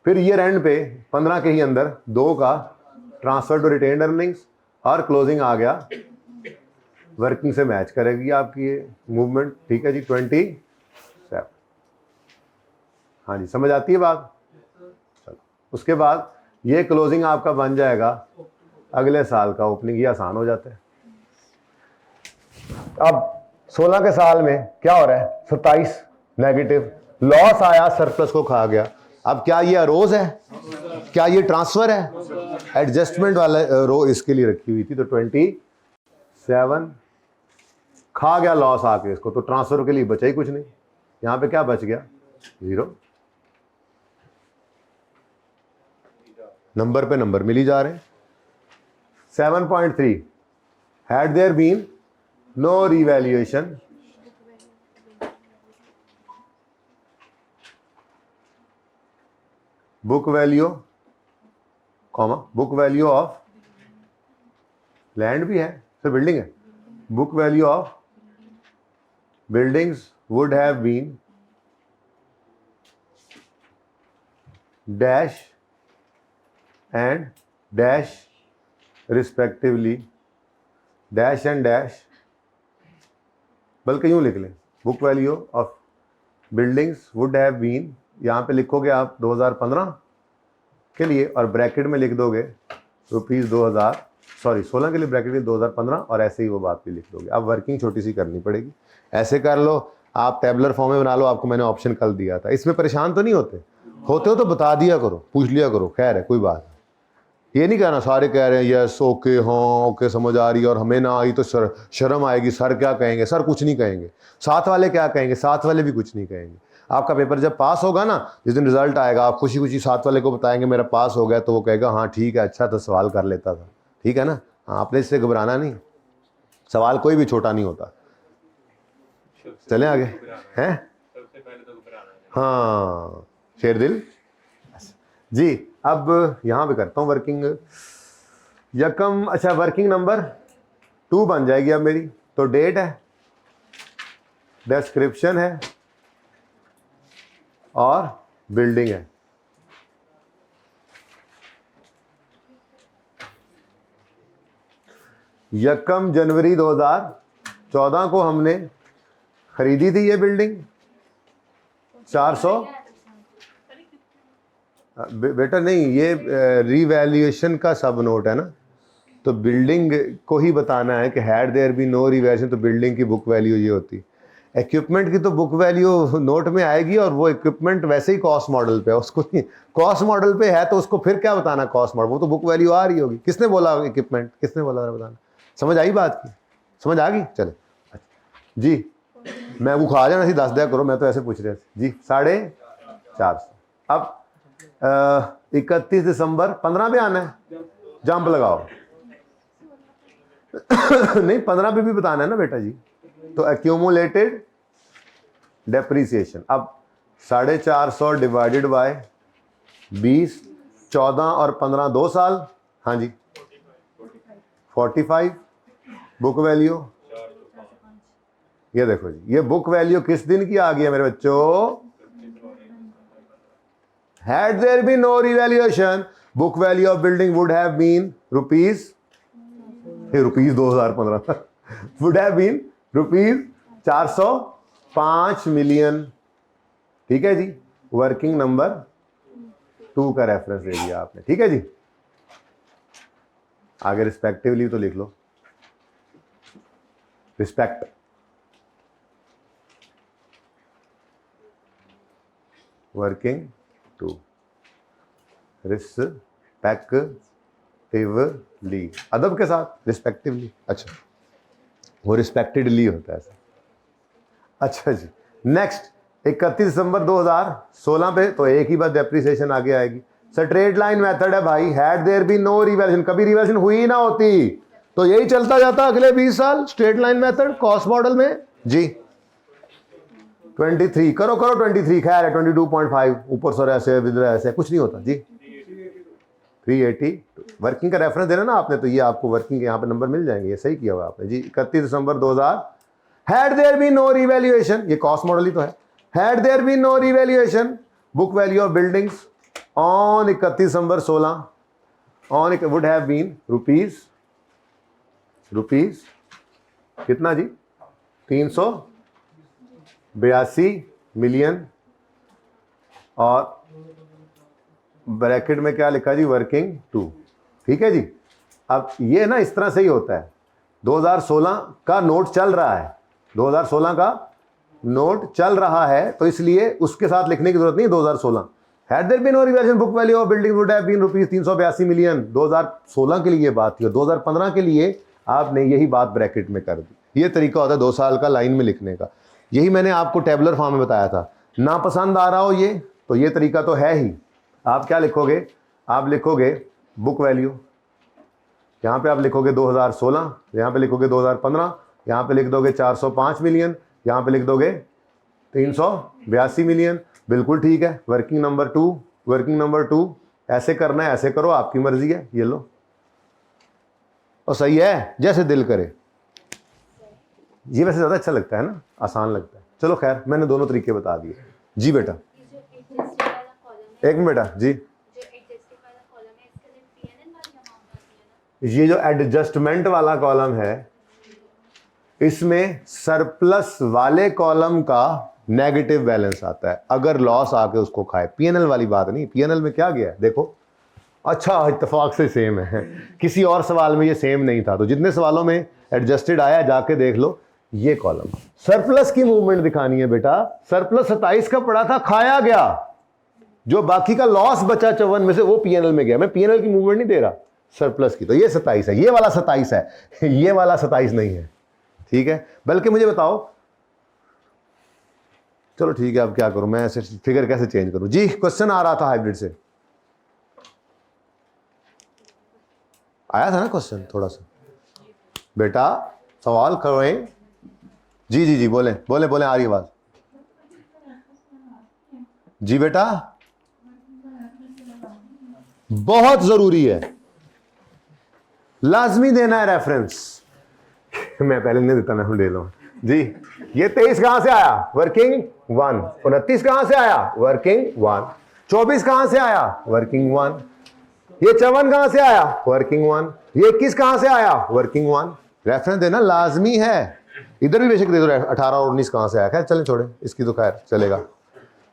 फिर ईयर एंड पे 15 के ही अंदर 2 का ट्रांसफर टू रिटेन्ड अर्निंग्स, और क्लोजिंग आ गया, वर्किंग से मैच करेगी आपकी ये मूवमेंट, ठीक है जी। 27। हाँ जी, समझ आती है बात? चलो, उसके बाद ये क्लोजिंग आपका बन जाएगा अगले साल का ओपनिंग, ये आसान हो जाता है। अब 16 के साल में क्या हो रहा है? 27 नेगेटिव, लॉस आया, सरप्लस को खा गया। अब क्या ये अरोज है? क्या ये ट्रांसफर है? एडजस्टमेंट वाला रो इसके लिए रखी हुई थी, तो 27 खा गया लॉस आके इसको, तो ट्रांसफर के लिए बचा ही कुछ नहीं। यहां पे क्या बच गया? 0। नंबर पे नंबर मिली जा रहे हैं। 7.3, had there been no revaluation book value comma book value of land भी है, सिर्फ बिल्डिंग है, book value of buildings would have been dash and dash respectively, dash and dash, बल्कि यूं लिख लें, book value of buildings would have been, यहाँ पे लिखोगे आप 2015 के लिए और ब्रैकेट में लिख दोगे रुपीज़ 16 के लिए ब्रैकेट में 2015 और ऐसे ही वो बात भी लिख दोगे। अब वर्किंग छोटी सी करनी पड़ेगी, ऐसे कर लो आप, टेबलर फॉर्म में बना लो, आपको मैंने ऑप्शन कल दिया था। इसमें परेशान तो नहीं होते हो तो बता दिया करो, पूछ लिया करो, खैर है कोई बात नहीं। ये नहीं कहना सारे कह रहे हैं यस ओके हाँ ओके समझ आ रही है और हमें ना आई तो शर्म आएगी, सर क्या कहेंगे, सर कुछ नहीं कहेंगे, साथ वाले क्या कहेंगे, साथ वाले भी कुछ नहीं कहेंगे। आपका पेपर जब पास होगा ना, जिस दिन रिजल्ट आएगा, आप खुशी खुशी साथ वाले को बताएंगे मेरा पास हो गया, तो वो कहेगा हाँ ठीक है अच्छा तो सवाल कर लेता था, ठीक है ना। हाँ आपने इससे घबराना नहीं, सवाल कोई भी छोटा नहीं होता। चलें आगे हैं, हाँ शेरदिल जी। अब यहाँ पे करता हूँ वर्किंग यकम, अच्छा वर्किंग नंबर 2 बन जाएगी अब मेरी। तो डेट है, डिस्क्रिप्शन है और बिल्डिंग है। यकम जनवरी 2014 को हमने खरीदी थी ये बिल्डिंग 400, बेटा नहीं ये रिवैल्यूएशन का सब नोट है ना, तो बिल्डिंग को ही बताना है कि had there be no revaluation, तो बिल्डिंग की बुक वैल्यू ये होती। इक्विपमेंट की तो बुक वैल्यू नोट में आएगी और वो इक्विपमेंट वैसे ही कॉस्ट मॉडल पे है, उसको कॉस्ट मॉडल पे है तो उसको फिर क्या बताना कॉस्ट मॉडल, वो तो बुक वैल्यू आ रही होगी। किसने बोला इक्विपमेंट, किसने बोला बताना, समझ आई बात की, समझ आ गई। चले जी, मैं वो खा जाना सी दस दिया करो, मैं तो ऐसे पूछ रहे थे जी। 450। अब 31 दिसंबर 15 पे आना है, जंप लगाओ नहीं 15 पे भी बताना है ना बेटा जी। तो एक्यूमुलेटेड डेप्रीसिएशन, अब 450 डिवाइडेड बाय 20, 14 और 15 2 साल, हाँ जी 45 बुक वैल्यू। ये देखो जी, ये बुक वैल्यू किस दिन की आ गई है मेरे बच्चों, had there been no revaluation book value of building would have been rupees 2015 would have been rupees 405 million. ठीक है जी, वर्किंग नंबर 2 का रेफरेंस दे दिया आपने, ठीक है जी। आगे रिस्पेक्टिवली तो लिख लो, रिस्पेक्ट वर्किंग 2 रिस्पेक्टिवली, अदब के साथ रिस्पेक्टिवली, अच्छा वो रिस्पेक्टेडली होता है। अच्छा जी नेक्स्ट 31 दिसंबर 2016 पे, तो एक ही बात डेप्रिसिएशन आगे आएगी। स्ट्रेट लाइन मेथड है भाई, had there be no revaluation, कभी रिवैल्यूएशन हुई ना होती तो यही चलता जाता अगले 20 साल, straight line method cost model में जी। 23 करो 23, खैर है 22.5 ऊपर सर ऐसे ऐसे कुछ नहीं होता जी। 380 वर्किंग का रेफरेंस देना ना आपने, तो ये आपको वर्किंग के यहाँ पे नंबर मिल जाएंगे, ये सही किया हुआ आपने जी। 31 December 2000, had there be no revaluation, ये कॉस्ट मॉडल ही तो है। Had there be no revaluation book value of buildings on 31 December 16 on would have been rupees कितना जी, 382 मिलियन, और ब्रैकेट में क्या लिखा जी, वर्किंग 2, ठीक है जी। अब ये ना इस तरह से ही होता है, 2016 का नोट चल रहा है, 2016 का नोट चल रहा है, तो इसलिए उसके साथ लिखने की जरूरत नहीं। 2016 had there been no revaluation book value of building would have been rupees 382 million, 2016 के लिए ये बात थी, और 2015 के लिए आपने यही बात ब्रैकेट में कर दी। ये तरीका होता है 2 साल का लाइन में लिखने का, यही मैंने आपको टेबलर फॉर्म में बताया था। ना पसंद आ रहा हो ये, तो ये तरीका तो है ही। आप क्या लिखोगे, आप लिखोगे बुक वैल्यू, यहाँ पे आप लिखोगे 2016, यहाँ पे लिखोगे 2015, यहाँ पे लिख दोगे 405 मिलियन, यहाँ पे लिख दोगे 382 मिलियन, बिल्कुल ठीक है। वर्किंग नंबर 2 ऐसे करना है, ऐसे करो, आपकी मर्जी है, ये लो और सही है जैसे दिल करे। ये वैसे ज़्यादा अच्छा लगता है ना, आसान लगता है। चलो खैर, मैंने दोनों तरीके बता दिए। जी बेटा, एक मिनट बेटा जी, ये जो एडजस्टमेंट वाला कॉलम है, इसमें सरप्लस वाले कॉलम का नेगेटिव बैलेंस आता है अगर लॉस आके उसको खाए। पीएनएल वाली बात नहीं, पीएनएल में क्या गया है देखो। अच्छा, इत्तेफाक से सेम है, किसी और सवाल में ये सेम नहीं था, तो जितने सवालों में एडजस्टेड आया जाके देख लो। ये कॉलम सरप्लस की मूवमेंट दिखानी है बेटा। सरप्लस 27 का पड़ा था, खाया गया, जो बाकी का लॉस बचा 54 में से वो पीएनएल में गया। मैं पीएनएल की मूवमेंट नहीं दे रहा, सरप्लस की। तो ये 27 है, ये वाला 27 है, ये वाला 27 नहीं है, ठीक है। बल्कि मुझे बताओ, चलो ठीक है, अब क्या करूं मैं, ऐसे फिगर कैसे चेंज करूं। जी क्वेश्चन आ रहा था हाइब्रिड से, आया था ना क्वेश्चन थोड़ा सा। बेटा सवाल करें। जी जी जी, बोले बोले बोले, आ रही आवाज। जी बेटा, बहुत जरूरी है, लाजमी देना है रेफरेंस। मैं पहले नहीं देता, मैं ले लूं जी। ये 23 कहां से आया, वर्किंग 1। 29 कहां से आया, वर्किंग 1। 24 कहां से आया, वर्किंग 1। ये 54 कहां से आया, वर्किंग 1। ये 21 कहां से आया, वर्किंग 1। रेफरेंस देना लाजमी है। इधर भी बेशक दे दो 18 और 19 कहां से आया, खैर चलें, छोड़े इसकी तो, खैर चलेगा।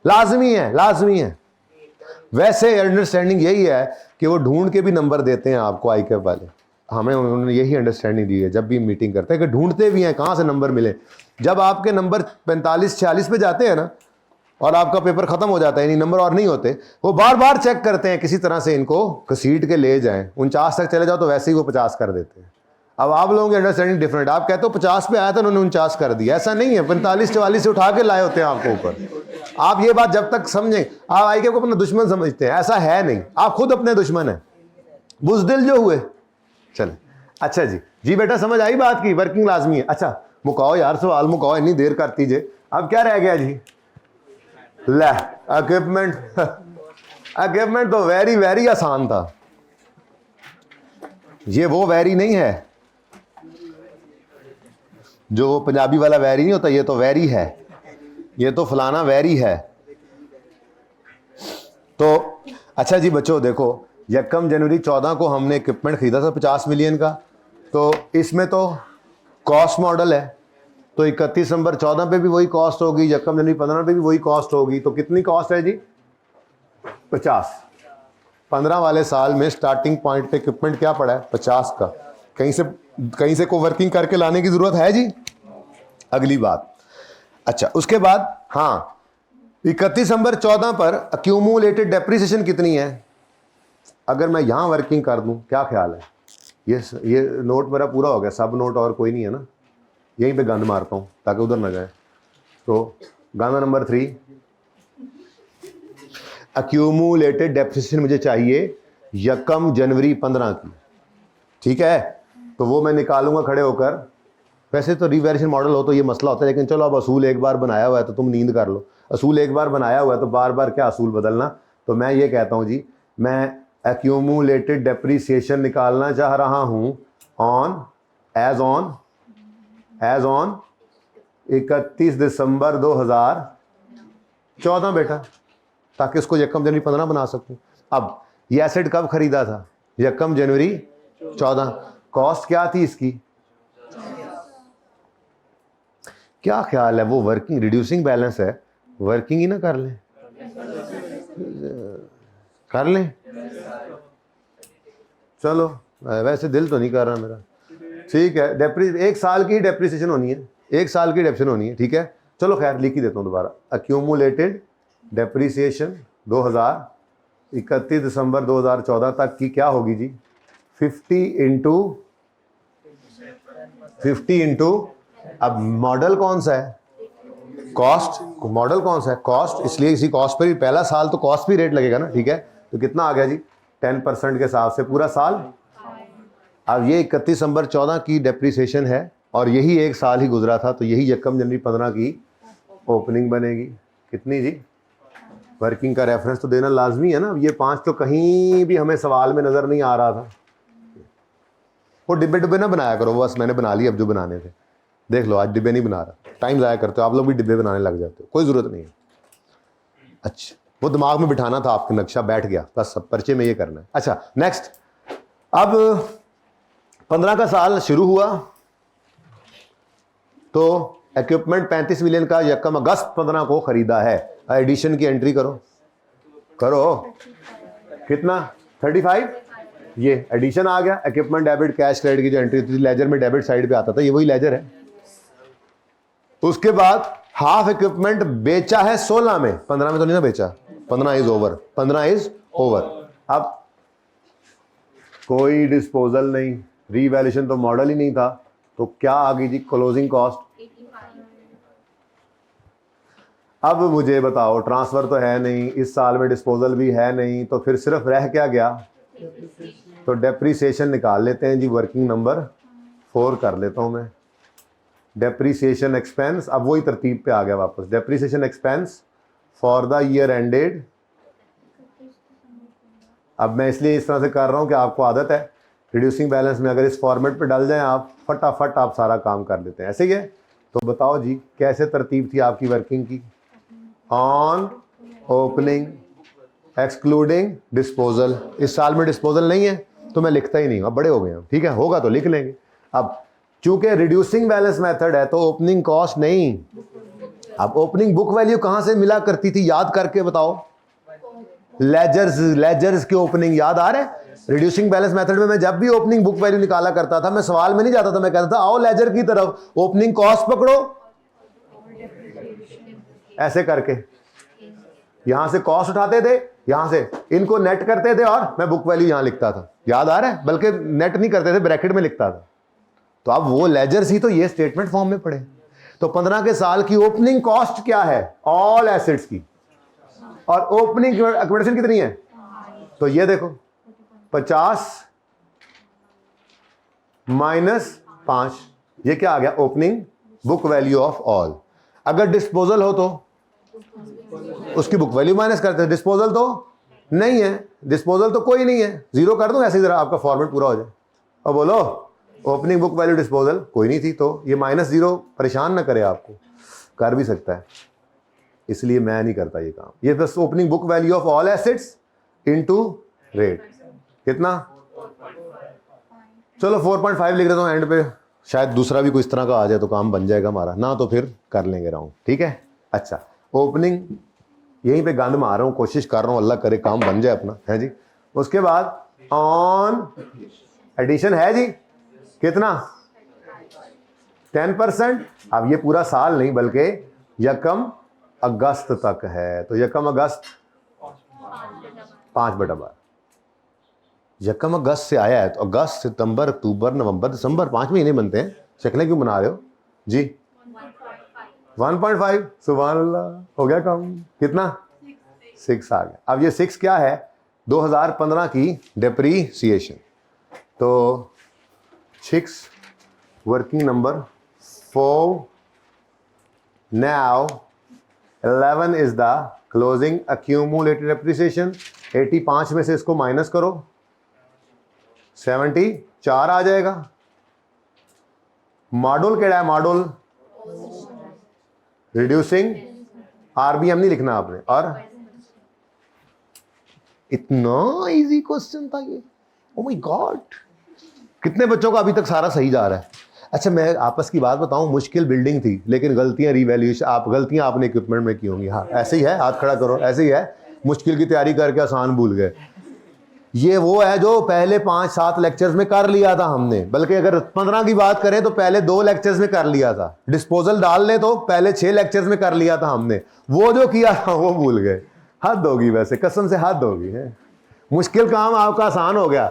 लाजमी है, लाजमी है। वैसे अंडरस्टैंडिंग यही है कि वो ढूंढ के भी नंबर देते हैं आपको, आई कैप वाले। हमें उन्होंने यही अंडरस्टैंडिंग दी है जब भी मीटिंग करते हैं, कि ढूंढते भी हैं कहां से नंबर मिले। जब आपके नंबर 45-46 पे जाते हैं ना, और आपका पेपर खत्म हो जाता है, यानी नंबर और नहीं होते, वो बार बार चेक करते हैं किसी तरह से इनको घसीट के ले जाएं। 49 तक चले जाओ तो वैसे ही वो 50 कर देते हैं। अब आप लोगों की अंडरस्टैंडिंग डिफरेंट। आप कहते हो 50 पे आया था, उन्होंने 49 कर दिया। ऐसा नहीं है, 45-44 से उठा के लाए होते हैं आपको ऊपर। आप ये बात जब तक समझें, आप आई के को अपना दुश्मन समझते हैं, ऐसा है नहीं, आप खुद अपने दुश्मन हैं, बुजदिल जो हुए। चले, अच्छा जी, जी बेटा समझ आई बात की, वर्किंग लाजमी है। अच्छा मुकाओ यार, सवाल मुकाओ, इतनी देर कर दीजिए। अब क्या रह गया जी, ले इक्विपमेंट। इक्विपमेंट तो वेरी वेरी आसान था। ये वो वेरी नहीं है जो वो पंजाबी वाला वेरी नहीं होता, ये तो वेरी है, ये तो फलाना वेरी है। तो अच्छा जी बच्चों देखो, 1 जनवरी 14 को हमने इक्विपमेंट खरीदा था 50 मिलियन का। तो इसमें तो कॉस्ट मॉडल है, तो 31 दिसंबर 14 पे भी वही कॉस्ट होगी, 1 जनवरी 15 पे भी वही कॉस्ट होगी। तो कितनी कॉस्ट है जी, 50। 15 वाले साल में स्टार्टिंग पॉइंट पे इक्विपमेंट क्या पड़ा है, 50 का। कहीं से को वर्किंग करके लाने की जरूरत है जी। अगली बात, अच्छा उसके बाद, हाँ 31 दिसंबर 14 पर अक्यूमुलेटेड डेप्रिसिएशन कितनी है। अगर मैं यहां वर्किंग कर दूं, क्या ख्याल है, ये नोट मेरा पूरा हो गया, सब नोट और कोई नहीं है ना, यहीं पे गंद मारता हूं ताकि उधर ना जाए। तो गाना नंबर 3, अक्यूमुलेटेड डेप्रिसिएशन मुझे चाहिए 1 जनवरी 15 की, ठीक है। तो वो मैं निकालूंगा खड़े होकर। वैसे तो रिवेरिएशन मॉडल हो तो ये मसला होता है, लेकिन चलो अब असूल एक बार बनाया हुआ है तो तुम नींद कर लो। असूल एक बार बनाया हुआ है तो बार बार क्या असूल बदलना। तो मैं ये कहता हूं जी, मैं एक्यूमुलेटेड डेप्रिसिएशन निकालना चाह रहा हूं एज ऑन 31 दिसंबर 2014 बेटा, ताकि इसको 1 जनवरी 15 बना सकूं। अब ये एसेट कब खरीदा था, 1 जनवरी 14। कॉस्ट क्या थी इसकी, क्या ख्याल है, वो वर्किंग रिड्यूसिंग बैलेंस है, वर्किंग ही ना कर लें, कर लें। चलो वैसे दिल तो नहीं कर रहा मेरा, ठीक है। 1 साल की डेप्रिसिएशन होनी है, 1 साल की डेप्रिसिएशन होनी है, ठीक है। चलो खैर लिख ही देता हूँ दोबारा, अक्यूमुलेटेड डेप्रिसिएशन 31 दिसंबर 2014 तक की क्या होगी जी, 50 इंटू अब मॉडल कौन सा है, कॉस्ट। मॉडल कौन सा है, कॉस्ट, इसलिए इसी कॉस्ट पर ही पहला साल तो कॉस्ट भी रेट लगेगा ना, ठीक है। तो कितना आ गया जी, 10% के हिसाब से पूरा साल। अब ये 31 दिसंबर 14 की डेप्रिसिएशन है और यही 1 साल ही गुजरा था, तो यही 1 जनवरी 15 की ओपनिंग बनेगी। कितनी जी, वर्किंग का रेफरेंस तो देना लाजमी है ना। ये 5 तो कहीं भी हमें सवाल में नजर नहीं आ रहा था। वो डिब्बे डिब्बे ना बनाया करो, बस मैंने बना ली अब जो बनाने थे। देख लो आज डिब्बे नहीं बना रहा, टाइम ज़ाया करते हो आप लोग भी, डिब्बे बनाने लग जाते हो, कोई ज़रूरत नहीं है। अच्छा वो दिमाग में बिठाना था आपका, नक्शा बैठ गया, बस सब पर्चे में ये करना है। अच्छा नेक्स्ट, अब 15 का साल शुरू हुआ तो इक्विपमेंट 35 मिलियन का यकम अगस्त 15 को खरीदा है। एडिशन की एंट्री करो, कितना 35, ये एडिशन आ गया। इक्विपमेंट डेबिट कैश क्रेडिट की जो एंट्री थी लेजर में, डेबिट साइड पे आता था, ये वही लेजर है। उसके बाद हाफ इक्विपमेंट बेचा है 16 में, 15 में तो नहीं ना बेचा, 15 इज ओवर, 15 इज ओवर। अब कोई डिस्पोजल नहीं, रीवैल्यूएशन तो मॉडल ही नहीं था, तो क्या आ गई जी क्लोजिंग कॉस्ट। अब मुझे बताओ ट्रांसफर तो है नहीं, इस साल में डिस्पोजल भी है नहीं, तो फिर सिर्फ रह क्या गया, तो डेप्रीसिएशन निकाल लेते हैं जी। वर्किंग नंबर 4 कर लेता हूं मैं, डेप्रीसिएशन एक्सपेंस। अब वही तरतीब पे आ गया वापस, depreciation expense for the year ended. अब मैं इसलिए इस तरह से कर रहा हूं कि आपको आदत है रिड्यूसिंग बैलेंस में अगर इस फॉर्मेट पे डाल जाएं आप, फटाफट आप सारा काम कर लेते हैं, ऐसे ही है। तो बताओ जी कैसे तरतीब थी आपकी वर्किंग की। ऑन ओपनिंग एक्सक्लूडिंग डिस्पोजल, इस साल में डिस्पोजल नहीं है तो मैं लिखता ही नहीं हूँ, अब बड़े हो गए हैं, ठीक है, होगा तो लिख लेंगे। अब चूंकि रिड्यूसिंग बैलेंस मेथड है तो ओपनिंग कॉस्ट नहीं। अब ओपनिंग बुक वैल्यू कहां से मिला करती थी, याद करके बताओ। लेजर्स की ओपनिंग याद आ रहा है। रिड्यूसिंग बैलेंस मेथड में मैं जब भी ओपनिंग बुक वैल्यू निकाला करता था, मैं सवाल में नहीं जाता था, मैं कहता था आओ लेजर की तरफ, ओपनिंग कॉस्ट पकड़ो, ऐसे करके यहां से कॉस्ट उठाते थे, यहां से इनको नेट करते थे और मैं बुक वैल्यू यहां लिखता था, याद आ रहा है। बल्कि नेट नहीं करते थे, ब्रैकेट में लिखता था। तो अब वो लेजर्स ही तो ये स्टेटमेंट फॉर्म में पड़े। तो 15 के साल की ओपनिंग कॉस्ट क्या है, ऑल एसेट्स की, और ओपनिंग एक्विजिशन कितनी है, तो ये देखो 50 माइनस 5, ये क्या आ गया, opening book value of all. अगर डिस्पोजल हो तो उसकी बुक वैल्यू माइनस करते हैं, डिस्पोजल तो नहीं है, डिस्पोजल तो कोई नहीं है, जीरो कर दूं ऐसे ही, जरा आपका फॉर्मेट पूरा हो जाए। और बोलो ओपनिंग बुक वैल्यू डिस्पोजल कोई नहीं थी, तो ये माइनस 0 परेशान ना करे आपको, कर भी सकता है, इसलिए मैं नहीं करता ये काम। ये बस opening book value of all assets into rate, कितना, चलो 4.5 लिख देता हूं एंड पे, शायद दूसरा भी कोई इस तरह का आ जाए तो काम बन जाएगा हमारा, ना तो फिर कर लेंगे राउंड, ठीक है। अच्छा ओपनिंग यहीं पे गंद मार रहा हूं, कोशिश कर रहा हूं अल्लाह करे काम बन जाए अपना, है जी। उसके बाद ऑन एडिशन है जी, कितना 10%। अब ये पूरा साल नहीं बल्कि यकम अगस्त तक है, तो यकम अगस्त 5/12, यकम अगस्त से आया है, तो अगस्त सितंबर अक्टूबर नवंबर दिसंबर 5 महीने बनते हैं, शक्लें क्यों बना रहे हो जी। 1.5, सुभान अल्लाह, हो गया काम, कितना 6 आ गया। अब ये 6 क्या है, 2015 की डेप्रीसिएशन, तो 6 working number 4 now 11 is the closing accumulated depreciation. 85 में से इसको माइनस करो, 74 आ जाएगा। मॉडल केड़ा है, मॉडल रिड्यूसिंग, आरबीएम नहीं लिखना आपने। और इतना इजी क्वेश्चन था ये, ओ माय गॉड, कितने बच्चों का अभी तक सारा सही जा रहा है। अच्छा मैं आपस की बात बताऊं, मुश्किल बिल्डिंग थी लेकिन गलतियां रिवैल्यूएशन, गलतियां आपने इक्विपमेंट में की होंगी, हाँ ऐसे ही है, हाथ खड़ा करो, ऐसे ही है। मुश्किल की तैयारी करके आसान भूल गए, ये वो है जो पहले 5-7 लेक्चर्स में कर लिया था हमने, बल्कि अगर 15 की बात करें तो पहले 2 लेक्चर्स में कर लिया था। डिस्पोजल डाल लें तो पहले 6 लेक्चर्स में कर लिया था हमने, वो जो किया था वो भूल गए। हद होगी, वैसे कसम से हद होगी है, मुश्किल काम आपका आसान हो गया।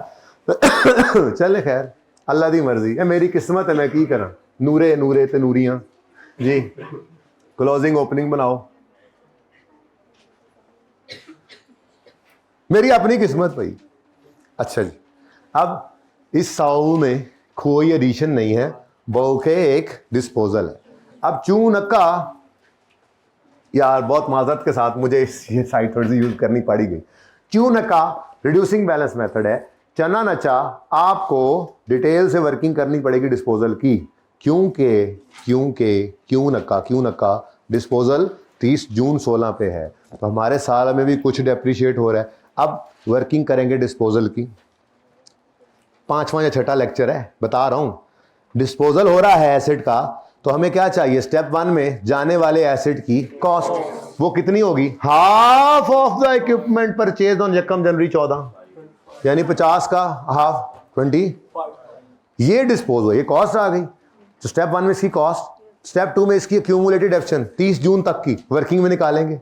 चले खैर, अल्लाह दी मर्जी है, मेरी किस्मत है, मैं की करा, नूरे नूरे ते नूरियां जी। क्लोजिंग ओपनिंग बनाओ, मेरी अपनी किस्मत भाई। अच्छा जी, अब इस 100 में कोई एडिशन नहीं है, बल्कि एक डिस्पोजल है। अब चूनका, यार बहुत माजरत के साथ मुझे ये साइड थोड़ी सी यूज करनी पड़ी गई। चूनका रिड्यूसिंग बैलेंस मेथड है, चना नचा आपको डिटेल से वर्किंग करनी पड़ेगी डिस्पोजल की, क्यों नक्का डिस्पोजल 30 जून 16 पे है, तो हमारे साल में भी कुछ डेप्रिशिएट हो रहा है। अब वर्किंग करेंगे डिस्पोजल की, 5वां या 6ठा लेक्चर है, बता रहा हूं। डिस्पोजल हो रहा है एसेट का, तो हमें क्या चाहिए, स्टेप 1 में जाने वाले एसेट की कॉस्ट, वो कितनी होगी, half of the equipment purchase on यकम जनवरी 14, यानी 50 का हाफ 20, ये डिस्पोज हुआ, ये कॉस्ट आ गई। तो स्टेप 1 में इसकी कॉस्ट, स्टेप 2 में इसकी एक्यूमुलेटेड एक्शन 30 जून तक की वर्किंग में निकालेंगे,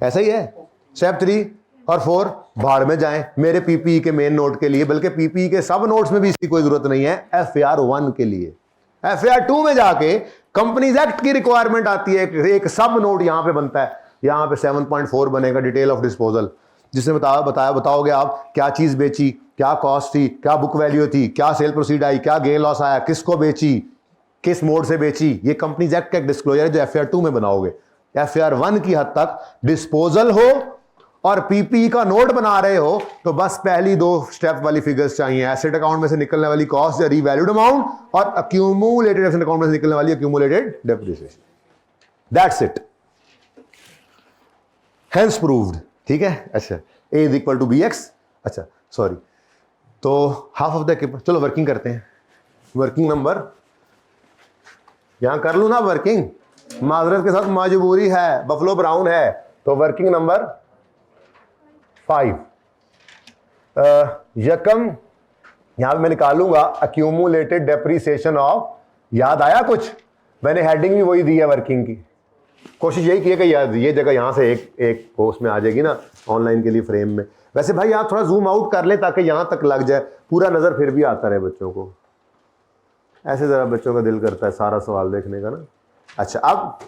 ऐसा ही है। स्टेप 3 और 4 भाड़ में जाएं मेरे पीपीई के मेन नोट के लिए, बल्कि पीपीई के सब नोट्स में भी इसकी कोई जरूरत नहीं है, एफआर 1 के लिए। एफआर 2 में जाके कंपनीज एक्ट की रिक्वायरमेंट आती है, एक सब नोट यहां पे बनता है, यहां पे 7.4 बनेगा, डिटेल ऑफ डिस्पोजल, जिसमें बताओगे आप क्या चीज बेची, क्या कॉस्ट थी, क्या बुक वैल्यू थी, क्या सेल प्रोसीड आई, क्या गेन लॉस आया, किसको बेची, किस मोड से बेची, ये कंपनीज एक्ट का एक डिस्क्लोजर है जो एफआर 2 में बनाओगे। एफआर 1 की हद तक डिस्पोजल हो और पीपी का नोट बना रहे हो तो बस पहली 2 स्टेप वाली फिगर्स चाहिए, एसेट अकाउंट में से निकलने वाली कॉस्ट या रीवैल्यूड अमाउंट, और अक्यूमुलेटेड एसेट अकाउंट में से निकलने वाली accumulated depreciation, that's it, hence proved. ठीक है, अच्छा, A is equal to BX, अच्छा सॉरी, तो हाफ ऑफ द इक्विपमेंट, चलो वर्किंग करते हैं। वर्किंग नंबर यहां कर लू ना, वर्किंग माजरत के साथ मजबूरी है, बफलो ब्राउन है, तो वर्किंग नंबर 5 यकम, यहां पे मैं निकालूंगा अक्यूमुलेटेड डेप्रिसिएशन ऑफ, याद आया कुछ, मैंने हेडिंग भी वही दी है वर्किंग की, कोशिश यही की है कि याद ये जगह यहां से एक पोस्ट में आ जाएगी ना ऑनलाइन के लिए फ्रेम में। वैसे भाई यहां थोड़ा जूम आउट कर ले ताकि यहां तक लग जाए, पूरा नजर फिर भी आता रहे बच्चों को, ऐसे जरा बच्चों का दिल करता है सारा सवाल देखने का ना। अच्छा, अब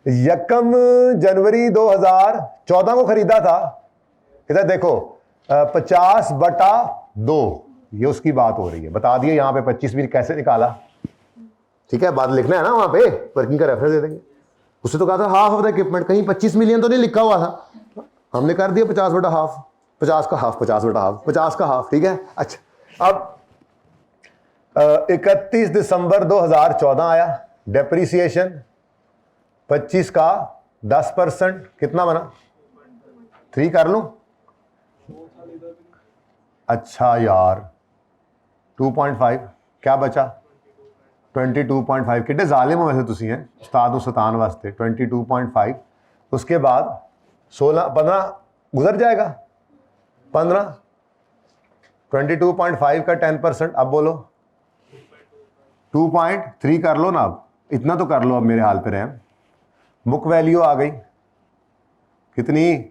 यकम जनवरी 2014 को खरीदा था, इधर देखो 50/2, ये उसकी बात हो रही है, बता दिए यहां पे 25 भी कैसे निकाला, ठीक है, बात लिखना है ना, वहां पे वर्किंग का रेफरेंस दे देंगे। उससे तो कहा था हाफ ऑफ द इक्विपमेंट, कहीं 25 मिलियन तो नहीं लिखा हुआ था, हमने कर दिया 50/हाफ, 50 का हाफ, 50/हाफ, 50 का हाफ, ठीक है। अच्छा, अब 31 दिसंबर 2014 आया, डेप्रिसिएशन 25 का 10%, कितना बना, 3 कर लूं, अच्छा यार 2.5, क्या बचा 22.5, कितने जालिम हो वैसे तुसी हैं, उस्ताद और सतान वास्ते, 22.5, उसके बाद 15 गुजर जाएगा, 15, 22.5 का 10%, अब बोलो 2.3 कर लो ना, अब इतना तो कर लो, अब मेरे हाल पे रहे। बुक वैल्यू आ गई कितनी,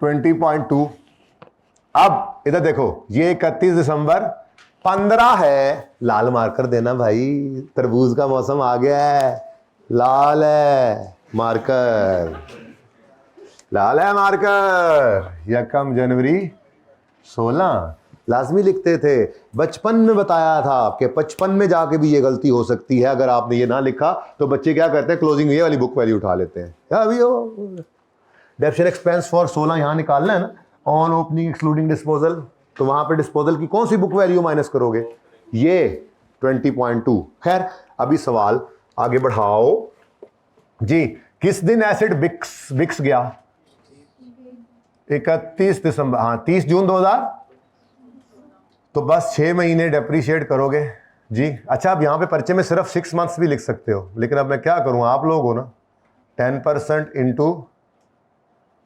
20.2। अब इधर देखो, ये 31 दिसंबर 15 है, लाल मार्कर देना भाई, तरबूज का मौसम आ गया है, लाल है मार्कर, लाल है मार्कर। यकम जनवरी 16 लाजमी लिखते थे, बचपन में बताया था आपके, 55 में जाके भी ये गलती हो सकती है, अगर आपने ये ना लिखा तो बच्चे क्या करते हैं, क्लोजिंग ये वाली बुक वैल्यू उठा लेते हैं। अभी डेप्शन एक्सपेंस फॉर 16 यहां निकालना है ना, ऑन ओपनिंग एक्सक्लूडिंग डिस्पोजल, तो वहां पे डिस्पोजल की कौन सी बुक वैल्यू माइनस करोगे, ये 20.2। खैर अभी सवाल आगे बढ़ाओ जी, किस दिन एसिड बिक्स गया, 31 दिसंबर, हाँ 30 जून 2000, तो बस 6 महीने डेप्रिशिएट करोगे जी। अच्छा, अब यहां पे पर्चे में सिर्फ 6 मंथ्स भी लिख सकते हो, लेकिन अब मैं क्या करूं, आप लोग हो ना, 10% इंटू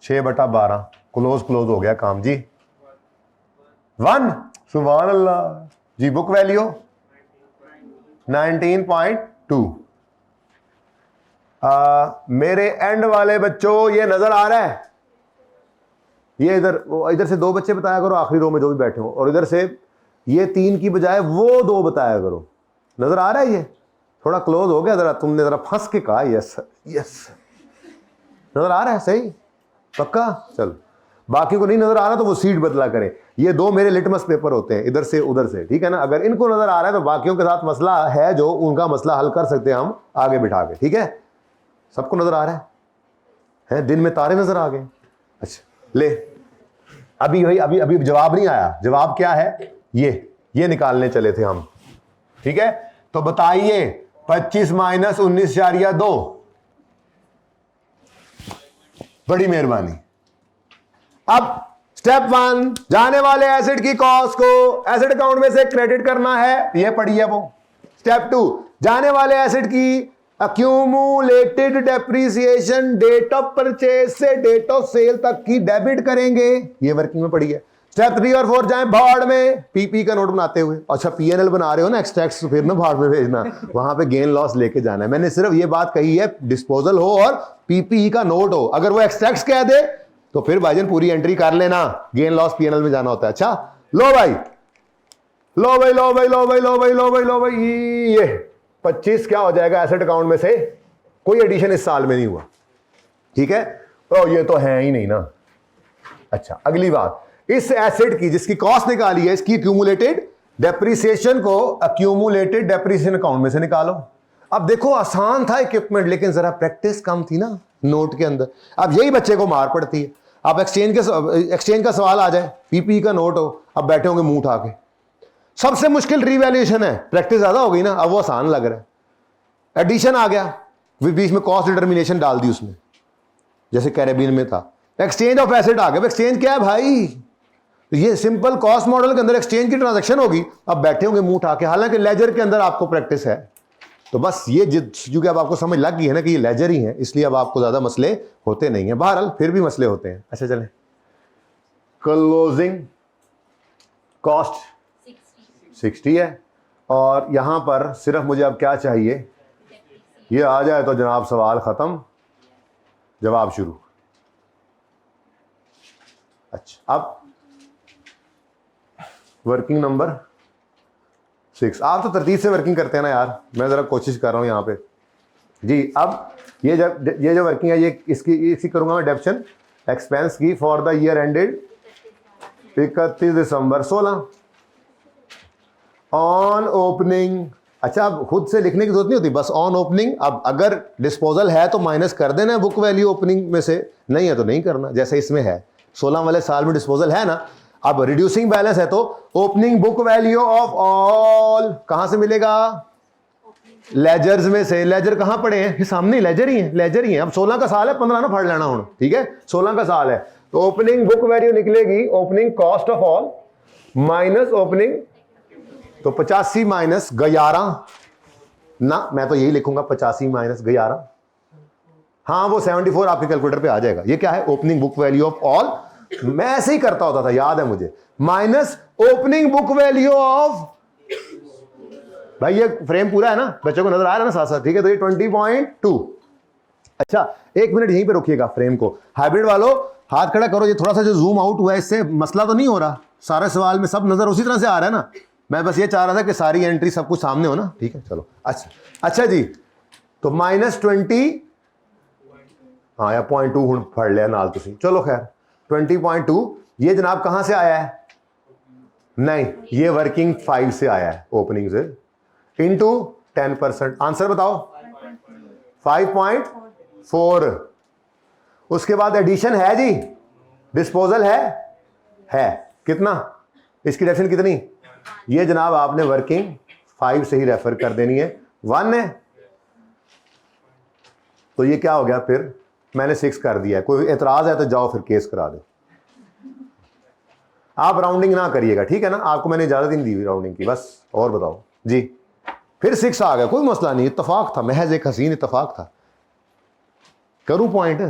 6/12, क्लोज हो गया काम जी, 1, सुभान अल्लाह जी। Book value 19.2। मेरे एंड वाले बच्चों ये नजर आ रहा है, ये इधर से 2 बच्चे बताया करो, आखिरी रो में जो भी बैठे हो, और इधर से ये 3 की बजाय वो 2 बताया करो, नजर आ रहा है, ये थोड़ा क्लोज हो गया, जरा तुमने जरा फंस के कहा यस यस, नजर आ रहा है, सही पक्का, चलो बाकी को नहीं नजर आ रहा तो वो सीट बदला करें। ये 2 मेरे लिटमस पेपर होते हैं, इधर से उधर से, ठीक है ना, अगर इनको नजर आ रहा है तो बाकियों के साथ मसला है, जो उनका मसला हल कर सकते हैं हम आगे बिठा के, ठीक है। सबको नजर आ रहा है दिन में तारे नजर आ गए। अच्छा ले, अभी भाई अभी जवाब नहीं आया, जवाब क्या है, ये निकालने चले थे हम, ठीक है। तो बताइए 25 माइनस 19.2। बड़ी मेहरबानी। अब स्टेप 1, जाने वाले एसेट की कॉस्ट को एसेट अकाउंट में से क्रेडिट करना है, ये पढ़ी है वो। स्टेप 2, जाने वाले एसेट की accumulated depreciation date of purchase से डेट ऑफ सेल तक की डेबिट करेंगे, ये वर्किंग में पड़ी है। स्टेप 3 और 4 जाएं भाड़ में, पीपी का नोट बनाते हुए। अच्छा पीएनएल बना रहे हो ना, एक्सट्रैक्ट्स तो फिर ना भाड़ में भेजना, वहां पे गेन लॉस लेके जाना है। मैंने सिर्फ ये बात कही है डिस्पोजल हो और पीपी का नोट हो, अगर वो एक्सट्रैक्ट्स कह दे तो फिर भाईजान पूरी एंट्री कर लेना, गेन लॉस पीएनएल में जाना होता है। अच्छा लो भाई, लो भाई, लो भाई, लो भाई, लो भाई, लो भाई, लो भाई, ये 25 क्या हो जाएगा एसेट अकाउंट में से, कोई एडिशन इस साल में नहीं हुआ, ठीक है। तो ये तो है ही नहीं ना। अच्छा अगली बात, इस एसेट की जिसकी कॉस्ट निकाली है, इसकी एक्यूमुलेटेड डेप्रिसिएशन को एक्यूमुलेटेड डेप्रिसिएशन अकाउंट में से निकालो। अब देखो आसान था इक्विपमेंट, लेकिन जरा प्रैक्टिस कम थी ना नोट के अंदर। अब यही बच्चे को मार पड़ती है। अब एक्सचेंज का सवाल आ जाए, पीपी का नोट हो, अब बैठे होंगे मुंह उठा के। सबसे मुश्किल रिवैल्यूएशन है, प्रैक्टिस ज्यादा हो गई ना, अब वो आसान लग रहा है। एडिशन आ गया, बीच में कॉस्ट डिटर्मिनेशन डाल दी उसमें, जैसे कैरेबियन में था। एक्सचेंज ऑफ एसेट आ गया, एक्सचेंज क्या है भाई, ये सिंपल कॉस्ट मॉडल के अंदर एक्सचेंज की ट्रांजैक्शन होगी। अब बैठे होंगे मुंह उठा के, हालांकि लेजर के अंदर आपको प्रैक्टिस है। तो बस ये क्योंकि अब आपको समझ लग गई है ना कि ये लेजर ही है, इसलिए अब आपको ज्यादा मसले होते नहीं है। बहरहाल फिर भी मसले होते हैं। अच्छा चलें, क्लोजिंग कॉस्ट 60 है, और यहां पर सिर्फ मुझे अब क्या चाहिए, ये आ जाए तो जनाब सवाल खत्म, जवाब शुरू। अच्छा अब वर्किंग नंबर 6, आप तो तरतीब से वर्किंग करते हैं ना यार, मैं जरा कोशिश कर रहा हूं यहां पे जी। अब ये जो वर्किंग है, ये इसकी करूंगा मैं डेप्शन एक्सपेंस की for the year ended 31 December 16 on opening. अच्छा अब खुद से लिखने की जरूरत नहीं होती, बस ऑन ओपनिंग। अब अगर डिस्पोजल है तो माइनस कर देना बुक वैल्यू ओपनिंग में से, नहीं है तो नहीं करना, जैसे इसमें है 16 वाले साल में डिस्पोजल है ना। अब रिड्यूसिंग बैलेंस है तो opening book value of all कहां से मिलेगा, लेजर्स में से। लेजर कहां पड़े हैं, ये सामने लेजर ही है, लेजर ही है। अब 16 का साल है, 15 ना पढ़ लेना हूं, ठीक है। 16 का साल है तो ओपनिंग बुक वैल्यू निकलेगी opening cost of all minus opening, तो 85 माइनस 11 ना, मैं तो यही लिखूंगा 85 माइनस 11। हाँ वो 74 आपके कैलकुलेटर पे आ जाएगा। ये क्या है, opening book value of all, मैं ऐसे ही करता होता था, याद है मुझे, minus opening book value of, भाई ये फ्रेम पूरा है ना, बच्चों को नजर आ रहा है ना साथ साथ, ठीक है। तो ये 20.2। अच्छा एक मिनट यहीं पे रोकिएगा फ्रेम को। हाइब्रिड वालों हाथ खड़ा करो, ये थोड़ा सा जो जूम आउट हुआ है इससे मसला तो नहीं हो रहा, सारे सवाल में सब नजर उसी तरह से आ रहा है ना। मैं बस ये चाह रहा था कि सारी एंट्री सब कुछ सामने हो ना, ठीक है चलो। अच्छा जी, तो -20, हाँ या 0.2 हूं पढ़ लिया नाल तुसी, चलो खैर 20.2। ये जनाब कहां से आया है, नहीं ये वर्किंग 5 से आया है, ओपनिंग से, इनटू 10%। आंसर बताओ 5.4। उसके बाद एडिशन है जी, डिस्पोजल है कितना, इसकी डेफिनेशन कितनी, ये जनाब आपने वर्किंग 5 से ही रेफर कर देनी है, 1 है। तो ये क्या हो गया, फिर मैंने 6 कर दिया है। कोई एतराज है तो जाओ फिर केस करा दो। आप राउंडिंग ना करिएगा, ठीक है ना, आपको मैंने इजाजत ही नहीं दी हुई राउंडिंग की। बस और बताओ जी, फिर 6 आ गया, कोई मसला नहीं, इत्तेफाक था, महज एक हसीन इत्तेफाक था। करूं पॉइंट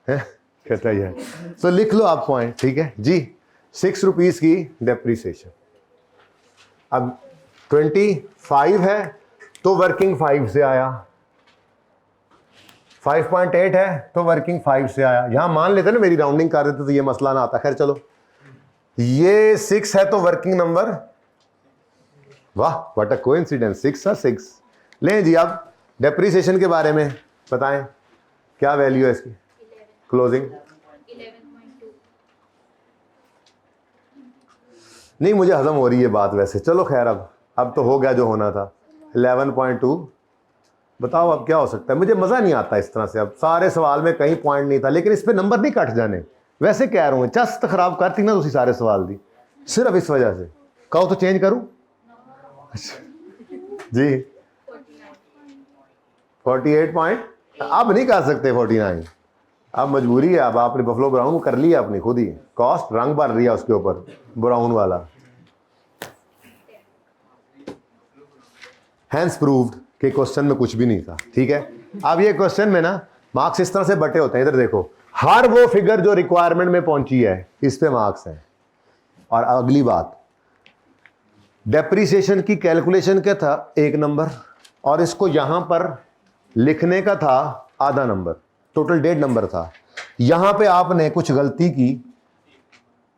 कहता है, तो लिख लो आप पॉइंट, ठीक है जी। 6 रुपीज की डेप्रीसिएशन। अब 25 है तो वर्किंग 5 से आया, 5.8 है तो वर्किंग 5 से आया। यहां मान लेते ना मेरी राउंडिंग कर देते तो ये मसला ना आता। खैर चलो, ये 6 है तो वर्किंग नंबर, वाह व्हाट अ कोइंसिडेंस, 6 लें जी। अब डेप्रीसिएशन के बारे में बताएं, क्या वैल्यू है इसकी, क्लोजिंग 11.2। नहीं मुझे हजम हो रही है बात वैसे, चलो खैर अब तो हो गया जो होना था। 11.2 बताओ अब क्या हो सकता है। मुझे मज़ा नहीं आता इस तरह से, अब सारे सवाल में कहीं पॉइंट नहीं था, लेकिन इस पे नंबर नहीं कट जाने, वैसे कह रहा हूँ चस्त खराब करती ना तुसी सारे सवाल दी, सिर्फ इस वजह से। कहो तो चेंज करूँ, जी 48 पॉइंट, अब नहीं कर सकते 49, अब मजबूरी है। अब आपने बफलो ब्राउन कर लिया अपनी खुद ही, कॉस्ट रंग भर दिया उसके ऊपर ब्राउन वाला। हैंस प्रूव्ड कि क्वेश्चन में कुछ भी नहीं था, ठीक है। अब ये क्वेश्चन में ना मार्क्स इस तरह से बटे होते हैं, इधर देखो, हर वो फिगर जो रिक्वायरमेंट में पहुंची है इस पे मार्क्स है। और अगली बात, डेप्रीसिएशन की कैलकुलेशन क्या था 1 नंबर, और इसको यहां पर लिखने का था आधा नंबर, टोटल 1.5 नंबर था। यहां पे आपने कुछ गलती की,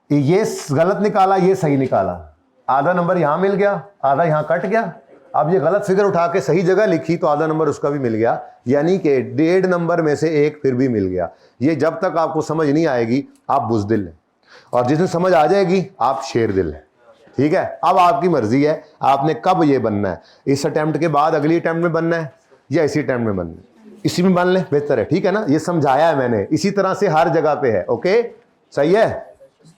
ये गलत निकाला, ये सही निकाला, आधा नंबर यहां मिल गया, आधा यहां कट गया। अब ये गलत फिगर उठा के सही जगह लिखी तो आधा नंबर उसका भी मिल गया, यानी कि 1.5 नंबर में से 1 फिर भी मिल गया। ये जब तक आपको समझ नहीं आएगी आप बुज़दिल हैं, और जिस दिन समझ आ जाएगी आप शेरदिल हैं, ठीक है। अब आपकी मर्जी है आपने कब ये बनना है, इस अटेम्प्ट के बाद अगली अटेम्प्ट में बनना है या इसी अटेम्प्ट में बनना है, इसी में बन ले बेहतर है, ठीक है ना। ये समझाया है मैंने, इसी तरह से हर जगह पे है, ओके, सही है।